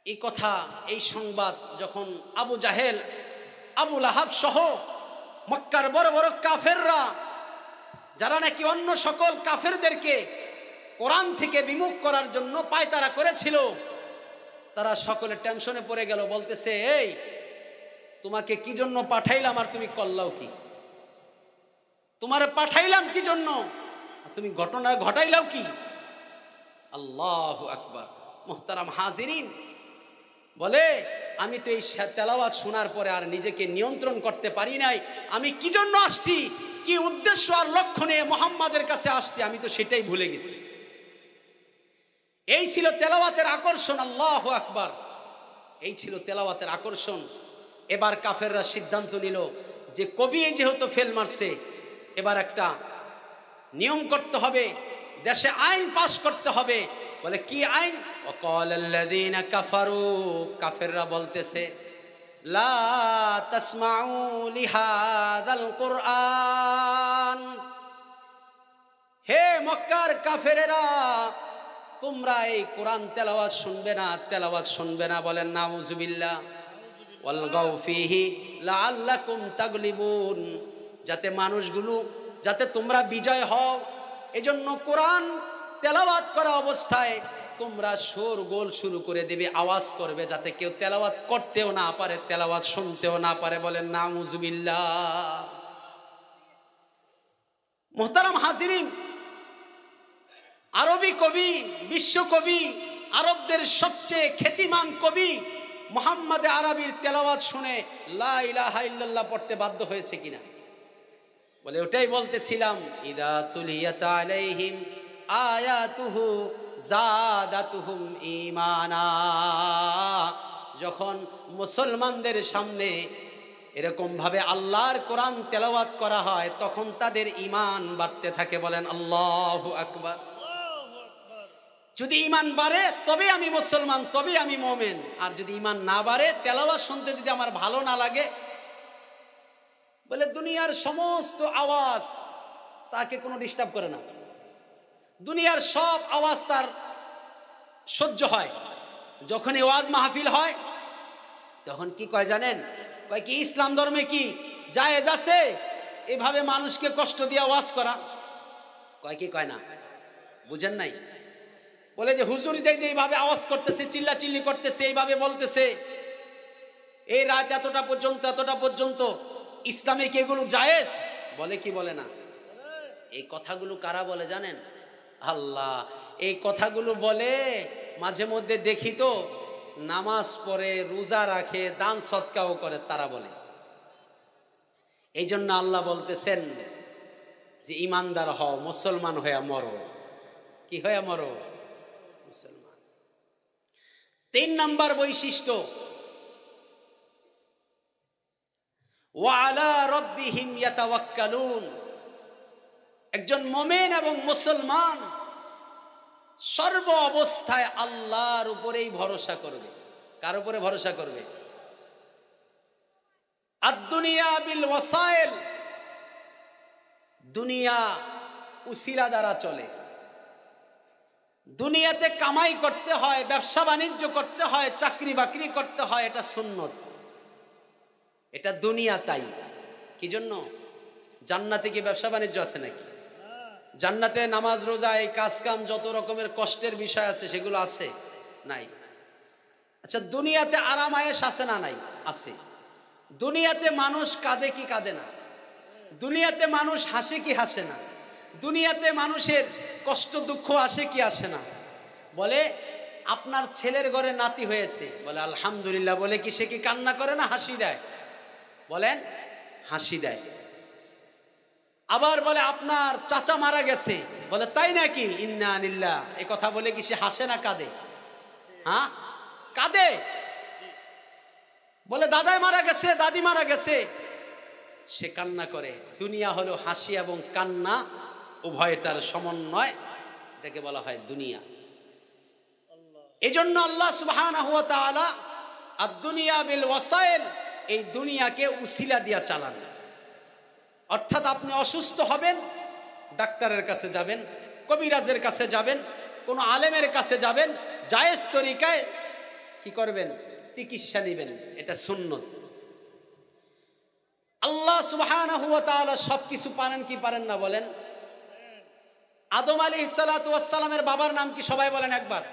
এই কথা, এই সংবাদ যখন আবু জাহেল, আবু লাহাব সহ মক্কার বড় বড় কাফেররা, যারা নাকি অন্য সকল কাফেরদেরকে কোরআন থেকে বিমুখ করার জন্য পায়তারা করেছিল, তারা সকলে টেনশনে পড়ে গেল। বলতেছে, এই তোমাকে কি জন্য পাঠাইলাম আর তুমি করলাও কি? তোমারে পাঠাইলাম কি জন্য, তুমি ঘটনা ঘটাইলাও কি? আল্লাহু আকবার। মুহতারাম হাজিরিন, বলে আমি তো এই তেলাওয়াত শোনার পরে আর নিজেকে নিয়ন্ত্রণ করতে পারি নাই। আমি কি জন্য আসছি, কি উদ্দেশ্য আর লক্ষ্য নিয়ে মুহাম্মাদের কাছে আসছি, আমি তো সেটাই ভুলে গেছি। এই ছিল তেলাওয়াতের আকর্ষণ। আল্লাহু আকবার। এই ছিল তেলাওয়াতের আকর্ষণ। এবার কাফেররা সিদ্ধান্ত নিল যে কবি যেহেতু ফেল মারছে, এবার একটা নিয়ম করতে হবে, দেশে আইন পাশ করতে হবে। বলে কি আইন? ওয়াকালাল্লাযীনা কাফারু, কাফেররা বলতেছে, লা তাসমাউ লিহাযাল কুরআন, হে মক্কার কাফেরেরা, তোমরা এই কোরআন তেলাওয়াত শুনবে না, তেলাওয়াত শুনবে না। বলেন নাউযুবিল্লাহ। ওয়ালগাউ ফীহি লাআল্লাকুম তাগলিবুন, যাতে মানুষগুলো, যাতে তোমরা বিজয় হও, এজন্য কোরআন তেলাওয়াত করা অবস্থায় তোমরা শোরগোল শুরু করে দেবে, আওয়াজ করবে, যাতে কেউ তেলাওয়াত করতেও না পারে, তেলাওয়াত শুনতেও না পারে। বলেন নাউযুবিল্লাহ। মুহতারাম হাজিরিন, আরবি কবি, বিশ্বকবি, আরবদের সবচেয়ে খ্যাতিমান কবি মুহাম্মদ আরবির তেলাওয়াত শুনে লা ইলাহা ইল্লাল্লাহ পড়তে বাধ্য হয়েছে কিনা? বলে ওটাই বলতেছিলাম, ইদা তুলিয়াত আলাইহিম আয়াতুহু জাদাতুহুম ঈমানা, যখন মুসলমানদের সামনে এরকম ভাবে আল্লাহর কোরআন তেলাওয়াত করা হয়, তখন তাদের ঈমান বাড়তে থাকে। বলেন আল্লাহু আকবার। যদি ঈমান বাড়ে তবে আমি মুসলমান, তবে আমি মুমিন। আর যদি ঈমান না বাড়ে, তেলাওয়াত শুনতে যদি আমার ভালো না লাগে, বলে দুনিয়ার সমস্ত আওয়াজ তাকে কোনো ডিস্টার্ব করে না, দুনিয়ার সব আওয়াজ তার সহ্য হয়। যখন ওয়াজ মাহফিল হয়, তখন কি কয় জানেন? কয় কি ইসলাম ধর্মে কি জায়েজ আছে এভাবে মানুষকে কষ্ট দিয়ে ওয়াজ করা? কয় কি কয় না? বুঝেন নাই? বলে যে হুজুর যে এইভাবে আওয়াজ করতেছে, চিল্লা চিল্লি করতেছে, এইভাবে বলতেছে, এই রাত এতটা পর্যন্ত, এতটা পর্যন্ত, ইসলামে কি এগুলো জায়েজ? বলে কি বলে না? এই কথাগুলো কারা বলে জানেন? আল্লাহ। এই কথাগুলো বলে মাঝে মধ্যে দেখি তো, নামাজ পড়ে, রোজা রাখে, দান সদকাও করে, তারা বলে। এই জন্য আল্লাহ বলতেছেন যে ইমানদার হও, মুসলমান হয়ে মরো। কি হয়ে মরো? মুসলমান। 3 নম্বর বৈশিষ্ট্য, ওয়া আলা রাব্বিহিম ইয়াতাওয়াক্কালুন, একজন মুমিন এবং মুসলমান সর্ব অবস্থায় আল্লাহর উপরেই ভরসা করবে। কার উপরে ভরসা করবে? আদ-দুনিয়া বিল ওয়াসাইল, দুনিয়া উসিলা দ্বারা চলে। দুনিয়াতে কামাই করতে হয়, ব্যবসা বাণিজ্য করতে হয়, চাকরি বাকরি করতে হয়, এটা সুন্নত, এটা দুনিয়া। তাই কি জন্য? জান্নাতে কি ব্যবসা বাণিজ্য আছে নাকি? জান্নাতে নামাজ রোজা, এই কাজ কাম, যত রকমের কষ্টের বিষয় আছে সেগুলো আছে? নাই। আচ্ছা, দুনিয়াতে আরাম আয়েশ আছে না নাই? আছে। দুনিয়াতে মানুষ কাঁদে কি কাঁদে না? দুনিয়াতে মানুষ হাসে কি হাসে না? দুনিয়াতে মানুষের কষ্ট দুঃখ আসে কি আসে না? বলে আপনার ছেলের ঘরে নাতি হয়েছে, বলে আলহামদুলিল্লাহ, বলে কি সে কি কান্না করে না হাসি দেয়? বলেন হাসি দেয়। আবার বলে আপনার চাচা মারা গেছে, বলে তাই নাকি, ইন্না লিল্লাহ, এই কথা বলে কি সে হাসে না কাঁদে? হ্যাঁ, কাঁদে। বলে দাদাই মারা গেছে, দাদি মারা গেছে, সে কান্না করে। দুনিয়া হলো হাসি এবং কান্না উভয়টার সমন্বয়, এটাকে বলা হয় দুনিয়া। এজন্য আল্লাহ সুবহানাহু ওয়া তাআলা আদ-দুনিয়া বিল ওয়াসাইল, এই দুনিয়াকে উসিলা দিয়া চালান। অর্থাৎ আপনি অসুস্থ হবেন, ডাক্তারের কাছে যাবেন, কবিরাজের কাছে যাবেন, কোনো আলেমের কাছে যাবেন, জায়েজ তরিকায় কি করবেন? চিকিৎসা নেবেন, এটা সুন্নত। আল্লাহ সুবহানাহু ওয়া তাআলা সবকিছু পারেন কি পারেন না বলেন? আদম আলাইহিস সালাতু ওয়াস সালামের বাবার নাম কি সবাই বলেন একবার?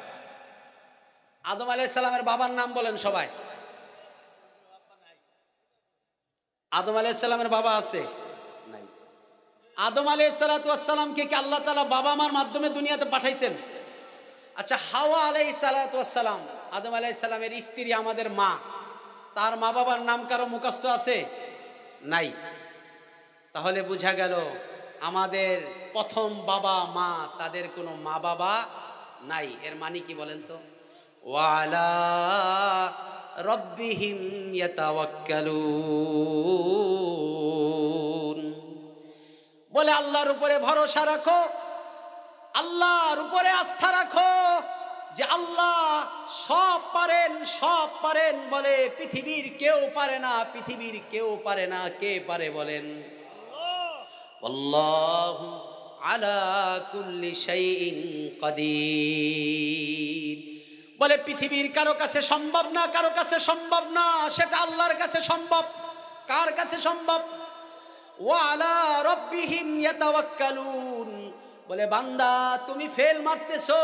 আদম আলাইহিস সালামের বাবার নাম বলেন সবাই। আদম আলাইহিস সালামের বাবা আছে? নাই। আদম আলাইহিস সালাতু ওয়াস সালামকে কি আল্লাহ তাআলা বাবা মার মাধ্যমে দুনিয়াতে পাঠাইছেন? আচ্ছা, হাওয়া আলাইহিস সালাতু ওয়াস সালাম, আদম আলাইহিস সালামের স্ত্রী, আমাদের মা, তার মা বাবার নাম কারো মুখস্থ আছে? নাই। তাহলে বোঝা গেল আমাদের প্রথম বাবা মা, তাদের কোনো মা বাবা নাই। এর মানে কি বলেন তো? ওয়ালা রব্বিহিম ইয়াতাওয়াক্কালুন, বলে আল্লাহর উপরে ভরসা রাখো, আল্লাহর উপরে আস্থা রাখো যে আল্লাহ সব পারেন, সব পারেন। বলে পৃথিবীর কেউ পারে না, পৃথিবীর কেউ পারে না। কে পারে বলেন? আল্লাহু আলা কুল্লি শাইইন কাদির। বলে পৃথিবীর কারো কাছে সম্ভব না, কারো কাছে সম্ভব না, সেটা আল্লাহর কাছে সম্ভব। কার কাছে সম্ভব? ওয়া আলা রাব্বিহিম ইয়াতাওয়াক্কালুন। বলে বান্দা, তুমি ফেল মারতেছো,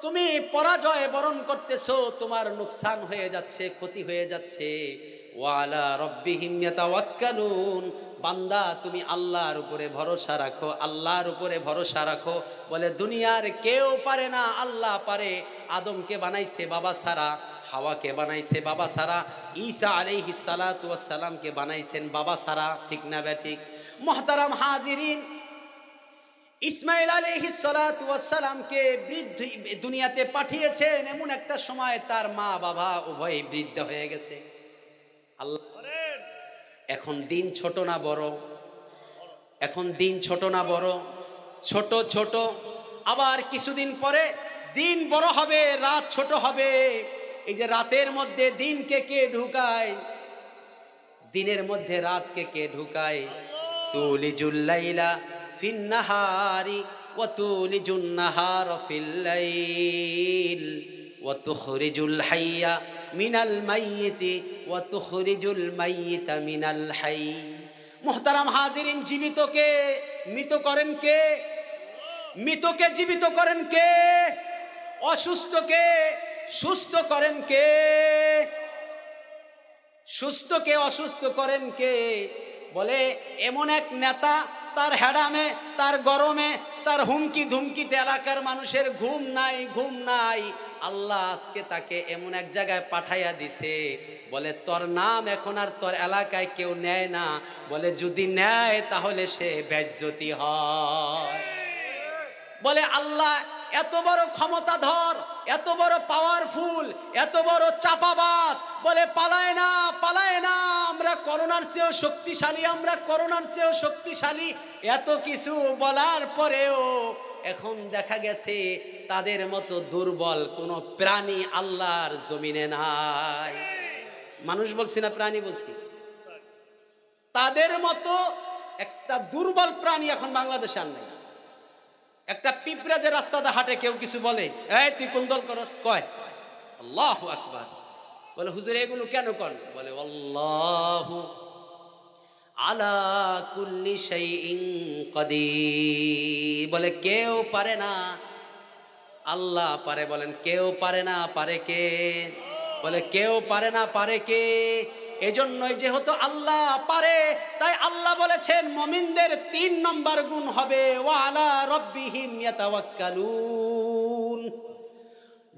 তুমি পরাজয় বরণ করতেছো, তোমার নুকসান হয়ে যাচ্ছে, ক্ষতি হয়ে যাচ্ছে। ওয়া আলা রাব্বিহিম ইয়াতাওয়াক্কালুন। বান্দা, তুমি আল্লাহর উপরে ভরসা রাখো, আল্লাহর উপরে ভরসা রাখো। বলে দুনিয়ার কেউ পারে না, আল্লাহ পারে। আদমকে বানাইছে বাবা সারা, হাওয়াকে বানাইছে বাবা সারা, ঈসা আলাইহিস সালাতু ওয়াস সালামকে বানাইছেন বাবা সারা। ঠিক না ব্যাঠিক? মুহতারাম হাজিরিন, ইসমাইল আলাইহিস সালাতু ওয়াস সালামকে বৃদ্ধ দুনিয়াতে পাঠিয়েছেন এমন একটা সময় তার মা বাবা উভয় বৃদ্ধ হয়ে গেছে। আল্লাহ, এখন দিন ছোট না বড়? এখন দিন ছোট না বড়? ছোট ছোট। আবার কিছুদিন পরে দিন বড় হবে, রাত ছোট হবে। এই যে রাতের মধ্যে দিনকে কে ঢুকায়? দিনের মধ্যে রাতকে কে ঢুকায়? তুলিজুল লাইলা ফিন নাহারি ওয়া তুলিজুন নাহারা ফিল লাইল ওয়া তুখরিজুল হাইয়া মিনাল মাইয়িতি ওয়া তুখরিজুল মাইয়িতা মিনাল হাই। মুহতারাম হাজিরিন, জীবিতকে মৃত করেন কে? মৃতকে জীবিত করেন কে? অসুস্থকে সুস্থ করেন কে? সুস্থকে অসুস্থ করেন কে? বলে এমন এক নেতা, তার হেডামে, তার গরমে, তার হুমকি ধুমকিতে এলাকার মানুষের ঘুম নাই, ঘুম নাই। আল্লাহ আজকে তাকে এমন এক জায়গায় পাঠাইয়া দিছে, বলে তোর নাম এখন আর তোর এলাকায় কেউ নেয় না। বলে যদি নেয় তাহলে সে বেজ্জতি হয়। বলে আল্লাহ এত বড় ক্ষমতাধর, এত বড় পাওয়ারফুল, এত বড় চাপাবাজ। বলে পালায় না, পালায় না, আমরা করোনার চেয়েও শক্তিশালী, আমরা করোনার চেয়েও শক্তিশালী। এত কিছু বলার পরেও এখন দেখা গেছে তাদের মতো দুর্বল কোনো প্রাণী আল্লাহর জমিনে নাই। মানুষ বলছি না প্রাণী বলছি? তাদের মতো একটা দুর্বল প্রাণী এখন বাংলাদেশে আর নাই। একটা পিঁপড়া যে রাস্তাতে হাঁটে, কেউ কিছু বলে, এই তুই কোন দল করস? কয় আল্লাহু আকবার। বলে হুজুর এগুলো কেন করেন? বলে আল্লাহু আলা কুল্লি শাইইন কাদির। বলে কেউ পারে না, আল্লাহ পারে। বলেন কেউ পারে না, পারে কে? বলে কেউ পারে না, পারে কে? এজন্যই যেহেতু আল্লাহ পারে, তাই আল্লাহ বলেছেন মুমিনদের 3 নম্বর গুণ হবে ওয়া আলা রাব্বিহিম ইয়াতাওয়াক্কালুন।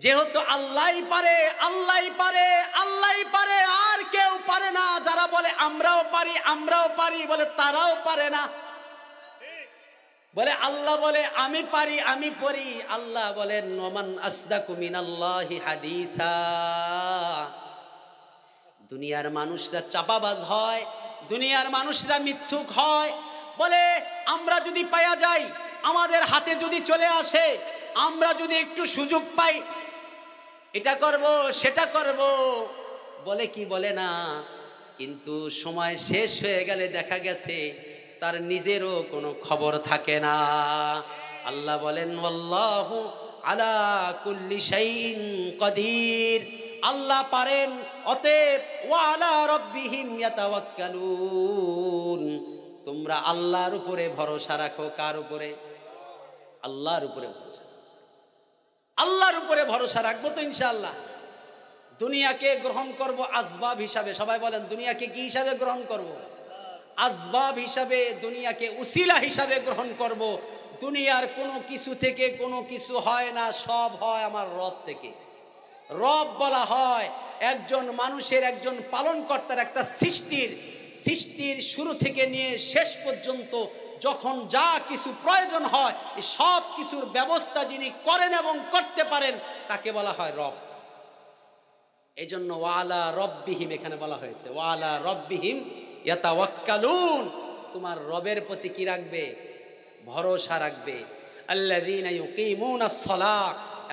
যেহেতু আল্লাহই পারে, আল্লাহই পারে, আল্লাহই পারে, আর কেউ পারে না। যারা বলে আমরাও পারি, আমরাও পারি, বলে তারাও পারে না। বলে আল্লাহ বলে আমি পারি, আমি পড়ি। আল্লাহ বলেন ওমান আসদাকু মিনাল্লাহি হাদিসা। দুনিয়ার মানুষরা চাপাবাজ হয়, দুনিয়ার মানুষরা মিথ্যুক হয়। বলে আমরা যদি পাওয়া যাই, আমাদের হাতে যদি চলে আসে, আমরা যদি একটু সুযোগ পাই, এটা করব, সেটা করব, বলে কি বলে না। কিন্তু সময় শেষ হয়ে গেলে দেখা গেছে তার নিজেরও কোনো খবর থাকে না। আল্লাহ বলেন আল্লাহু আলা কুল্লি শাইইন কাদির। আল্লাহ পারেন। অতএব ওয়া আলা রাব্বিহিম ইয়াতাওয়াক্কালুন, তোমরা আল্লাহর উপরে ভরসা রাখো। কার উপরে? আল্লাহর উপরে ভরসা। আল্লাহর উপরে ভরসা রাখবো তো ইনশাআল্লাহ। দুনিয়াকে গ্রহণ করব আসবাব হিসাবে। সবাই বলেন, দুনিয়াকে কি হিসাবে গ্রহণ করব? আসবাব হিসাবে, দুনিয়াকে উসিলা হিসাবে গ্রহণ করব। দুনিয়ার কোনো কিছু থেকে কোনো কিছু হয় না, সব হয় আমার রব থেকে। রব বলা হয় একজন মানুষের, একজন পালনকর্তার, একটা সৃষ্টির শুরু থেকে নিয়ে শেষ পর্যন্ত যখন যা কিছু প্রয়োজন হয় সব কিছুর ব্যবস্থা যিনি করেন এবং করতে পারেন তাকে বলা হয় রব। এই জন্য ওয়ালা রব্বিহিম এখানে বলা হয়েছে, ওয়ালা রব্বিহিম ইয়াতাওয়াক্কালুন, তোমার রবের প্রতি কি রাখবে? ভরসা রাখবে। আল্লাযীনা ইউকিমুনাস সালাহ,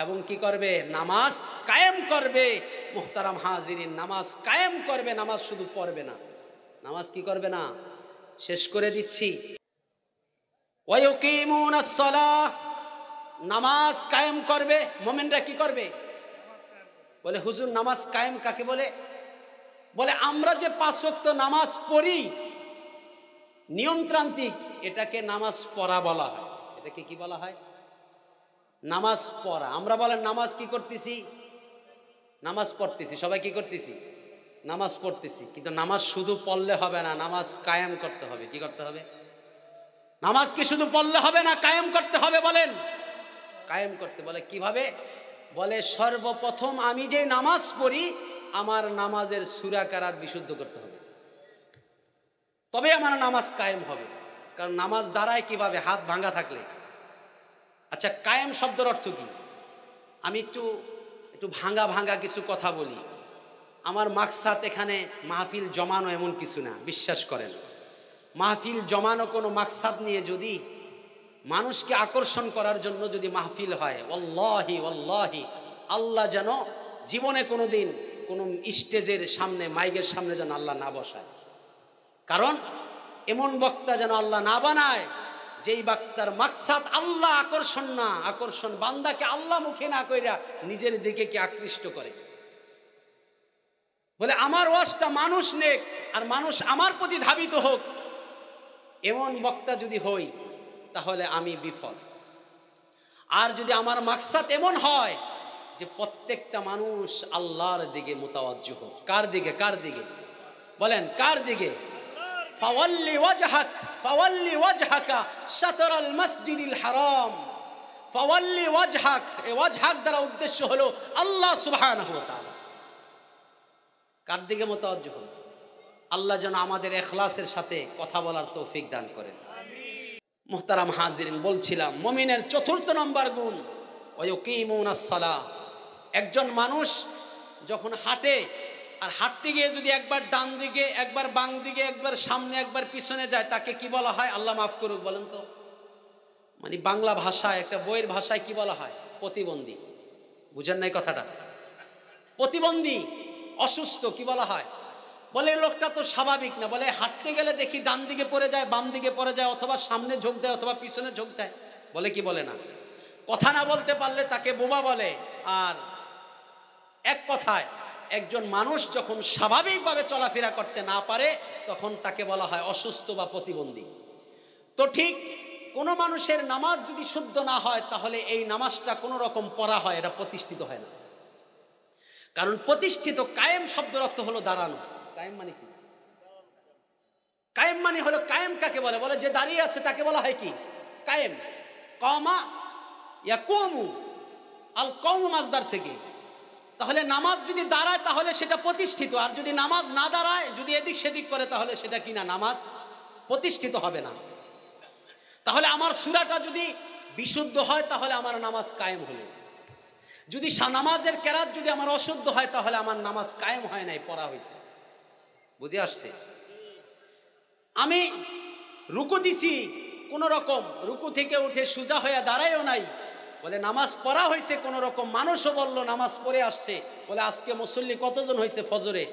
এবং কি করবে? নামাজ কায়েম করবে। মুহতারাম হাজিরিন, নামাজ কায়েম করবে, নামাজ শুধু পড়বে না। নামাজ কি করবে না? শেষ করে দিচ্ছি। ওয়া ইউকিমুনাস সালাহ, নামাজ কায়েম করবে। মুমিনরা কি করবে? বলে হুজুর নামাজ কায়েম কাকে বলে? বলে আমরা যে 5 ওয়াক্ত নামাজ পড়ি নিয়মতান্ত্রিক, এটাকে নামাজ পড়া বলা হয়। এটাকে কি বলা হয়? নামাজ পড়া। আমরা বলেন নামাজ কি করতেছি? নামাজ পড়তেছি। সবাই কি করতেছি? নামাজ পড়তেছি। কিন্তু নামাজ শুধু পড়লে হবে না, নামাজ কায়েম করতে হবে। কি করতে হবে? নামাজ কি শুধু পড়লে হবে না, কায়েম করতে হবে। বলেন কায়েম করতে। বলে কিভাবে? বলে সর্বপ্রথম আমি যে নামাজ পড়ি আমার নামাজের সূরা কারাত বিশুদ্ধ করতে হবে, তবে আমার নামাজ কায়েম হবে। কারণ নামাজ দাঁড়ায় কিভাবে? হাত ভাঙা থাকলে। আচ্ছা, কায়েম শব্দের অর্থ কি? আমি একটু ভাঙা কিছু কথা বলি। আমার মাকসাদ এখানে মাহফিল জমানো এমন কিছু না, বিশ্বাস করেন। মাহফিল জমানো কোনো মাকসাদ নিয়ে যদি মানুষকে আকর্ষণ করার জন্য যদি মাহফিল হয়, ওয়াল্লাহি ওয়াল্লাহি আল্লাহ যেন জীবনে কোনোদিন কোনো স্টেজের সামনে, মাইকের সামনে যেন আল্লাহ না বসায়। কারণ এমন বক্তা যেন আল্লাহ না বানায় যেই বক্তার মাকসাদ আল্লাহ আকর্ষণ না, আকর্ষণ বান্দাকে আল্লাহ মুখে না কইরা নিজের দিকে কি আকৃষ্ট করে। বলে আমার ওয়াজটা মানুষ নেক আর মানুষ আমার প্রতি ধাবিত হোক, এমন বক্তা যদি হই তাহলে আমি বিফল। আর যদি আমার মাকসাদ এমন হয় যে প্রত্যেকটা মানুষ আল্লাহর দিকে মুতাওয়াজ্জিহ হোক। কার দিকে? কার দিকে? বলেন কার দিকে? ফাওয়াল্লি ওয়াজহাকা শাতরাল মসজিদিল হারাম। ফাওয়াল্লি ওয়াজহাক, এই ওয়াজহাক দ্বারা উদ্দেশ্য হলো আল্লাহ সুবহানাহু ওয়া তাআলা। কার দিকে মুতাওয়াজ্জিহ? আল্লাহ যেন আমাদের ইখলাসের সাথে কথা বলার তৌফিক দান করেন। মুহতারাম হাজিরিন, বলছিলাম মুমিনের 4th নম্বর গুণ ওয়া ইউকিমুনাস সালাহ। একজন মানুষ যখন হাঁটে, আর হাঁটতে গিয়ে যদি একবার ডান দিকে, একবার বাম দিকে, একবার সামনে, একবার পিছনে যায়, তাকে কি বলা হয়? আল্লাহ মাফ করুক, বলেন তো। মানে বাংলা ভাষায়, একটা বইয়ের ভাষায় কি বলা হয়? প্রতিবন্ধী। বুঝেন নাই কথাটা? প্রতিবন্ধী, অসুস্থ। কি বলা হয়? বলে লোকটা তো স্বাভাবিক না। বলে হাঁটতে গেলে দেখি ডান দিকে পড়ে যায়, বাম দিকে পড়ে যায়, অথবা সামনে ঝোঁক দেয়, অথবা পিছনে ঝোঁক দেয়। বলে কি বলে না? কথা না বলতে পারলে তাকে বোবা বলে। আর এক কথায় একজন মানুষ যখন স্বাভাবিকভাবে চলাফেরা করতে না পারে তখন তাকে বলা হয় অসুস্থ বা প্রতিবন্ধী। তো ঠিক কোনো মানুষের নামাজ যদি শুদ্ধ না হয় তাহলে এই নামাজটা কোনো রকম পড়া হয়, এটা প্রতিষ্ঠিত হয় না। কারণ প্রতিষ্ঠিত, কায়েম শব্দের অর্থ হলো দাঁড়ানো। কায়েম মানে কি? কায়েম মানে হলো, কায়েম কাকে বলে? বলে যে দাঁড়িয়ে আছে তাকে বলা হয় কি? কায়েম। কামা ইয়াকুমু, আল কওমু মাজদার থেকে। তাহলে নামাজ যদি দাঁড়ায় তাহলে সেটা প্রতিষ্ঠিত, আর যদি নামাজ না দাঁড়ায়, যদি এদিক সেদিক করে, তাহলে সেটা কি না? নামাজ প্রতিষ্ঠিত হবে না। তাহলে আমার সূরাটা যদি বিশুদ্ধ হয় তাহলে আমার নামাজ কায়েম হলো। যদি নামাজের কেরাত যদি আমার অশুদ্ধ হয় তাহলে আমার নামাজ কায়েম হয় নাই, পড়া হয়েছে। বুঝে আসছে? আমি রুকু দিছি কোন রকম, রুকু থেকে উঠে সোজা হয়ে দাঁড়ায়ও নাই, বলে নামাজ পড়া হয়েছে কোন রকম। মানুষও বলল নামাজ পড়ে আসছে। বলে আজকে মুসল্লি কতজন হয়েছে ফজরে?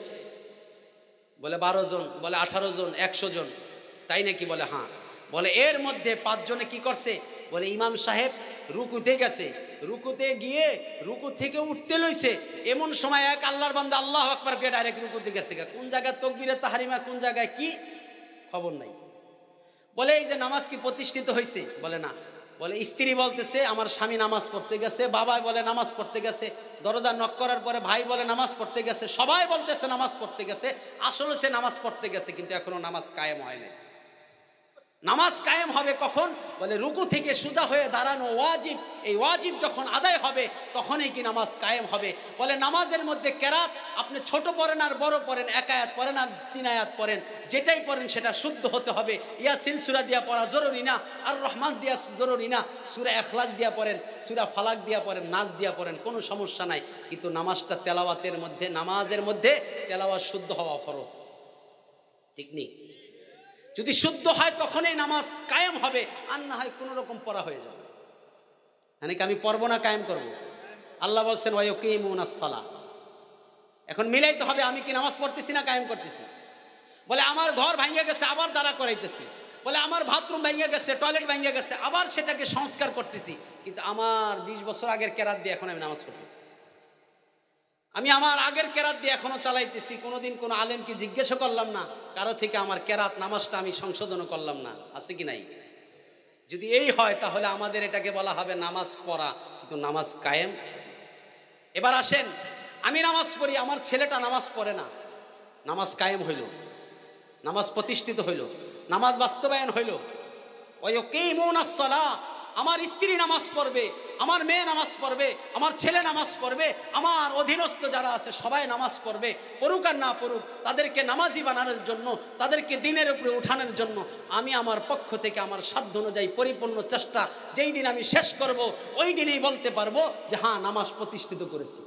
বলে 12 জন। বলে 18 জন, 100 জন। তাই নাকি? বলে হ্যাঁ। বলে এর মধ্যে 5 জনে কি করছে? বলে ইমাম সাহেব রুকুতে গেছে, রুকুতে গিয়ে রুকু থেকে উঠতে লইছে, এমন সময় এক আল্লাহর বান্দা আল্লাহু আকবার কে ডাইরেক্ট রুকুতে গেছে। কোন জায়গায় তাকবীরে তাহরিমা, কোন জায়গায় কি খবর নাই। বলে এই যে নামাজ কি প্রতিষ্ঠিত হয়েছে? বলে না। বলে স্ত্রী বলতেছে আমার স্বামী নামাজ পড়তে গেছে, বাবা বলে নামাজ পড়তে গেছে, দরজা নক করার পরে ভাই বলে নামাজ পড়তে গেছে, সবাই বলতেছে নামাজ পড়তে গেছে। আসলে সে নামাজ পড়তে গেছে, কিন্তু এখনো নামাজ কায়েম হয় নাই। নামাজ কায়েম হবে কখন? বলে রুকু থেকে সোজা হয়ে দাঁড়ানো ওয়াজিব, এই ওয়াজিব যখন আদায় হবে তখনই কি নামাজ কায়েম হবে। বলে নামাজের মধ্যে কেরাত আপনি ছোট পড়েন আর বড় পড়েন, 1 আয়াত পড়েন আর 3 আয়াত পড়েন, যেটাই পড়েন সেটা শুদ্ধ হতে হবে। ইয়াসিন সূরা দিয়া পড়া জরুরি না, আর রহমান দিয়া জরুরি না, সূরা ইখলাস দিয়া পড়েন, সূরা ফালাক দিয়া পড়েন, নাস দিয়া পড়েন, কোনো সমস্যা নাই। কিন্তু নামাজটা তেলাওয়াতের মধ্যে, নামাজের মধ্যে তেলাওয়াত শুদ্ধ হওয়া ফরজ, ঠিক নেই? যদি শুদ্ধ হয় তখনই নামাজ কায়েম হবে, আর না হয় কোনো রকম পড়া হয়ে যাবে। মানে কি আমি পড়বো না কায়েম করব? আল্লাহ বলছেন ওয়ায়ুকিমুনাস সালাহ। এখন মিলাইতে হবে, আমি কি নামাজ পড়তেছি না কায়েম করতেছি? বলে আমার ঘর ভাঙিয়ে গেছে, আবার দাঁড়া করাইতেছি। বলে আমার বাথরুম ভেঙে গেছে, টয়লেট ভেঙে গেছে, আবার সেটাকে সংস্কার করতেছি। কিন্তু আমার 20 বছর আগের কেরাত দিয়ে এখন আমি নামাজ পড়তেছি, আমি আমার আগের কেরাত দিয়ে এখনো চালাইতেছি। কোনোদিন কোনো আলেমকে জিজ্ঞাসা করলাম না, কারো থেকে আমার কেরাত নামাজটা আমি সংশোধন করলাম না, আছে কি নাই? যদি এই হয় তাহলে আমাদের এটাকে বলা হবে নামাজ পড়া, কিন্তু নামাজ কায়েম। এবার আসেন, আমি নামাজ পড়ি, আমার ছেলেটা নামাজ পড়ে না, নামাজ কায়েম হইল, নামাজ প্রতিষ্ঠিত হইল, নামাজ বাস্তবায়ন হইল। ওয়ায়ুকিমুনাস সালাহ, আমার স্ত্রী নামাজ পড়বে, আমার মেয়ে নামাজ পড়বে, আমার ছেলে নামাজ পড়বে, আমার অধীনস্থ যারা আছে সবাই নামাজ পড়বে। পড়ুক আর না পড়ুক, তাদেরকে নামাজি বানানোর জন্য, তাদেরকে দিনের উপরে উঠানোর জন্য আমি আমার পক্ষ থেকে আমার সাধ্য অনুযায়ী পরিপূর্ণ চেষ্টা, যেই দিন আমি শেষ করব ওই দিনেই বলতে পারবো যে হ্যাঁ নামাজ প্রতিষ্ঠিত করেছি।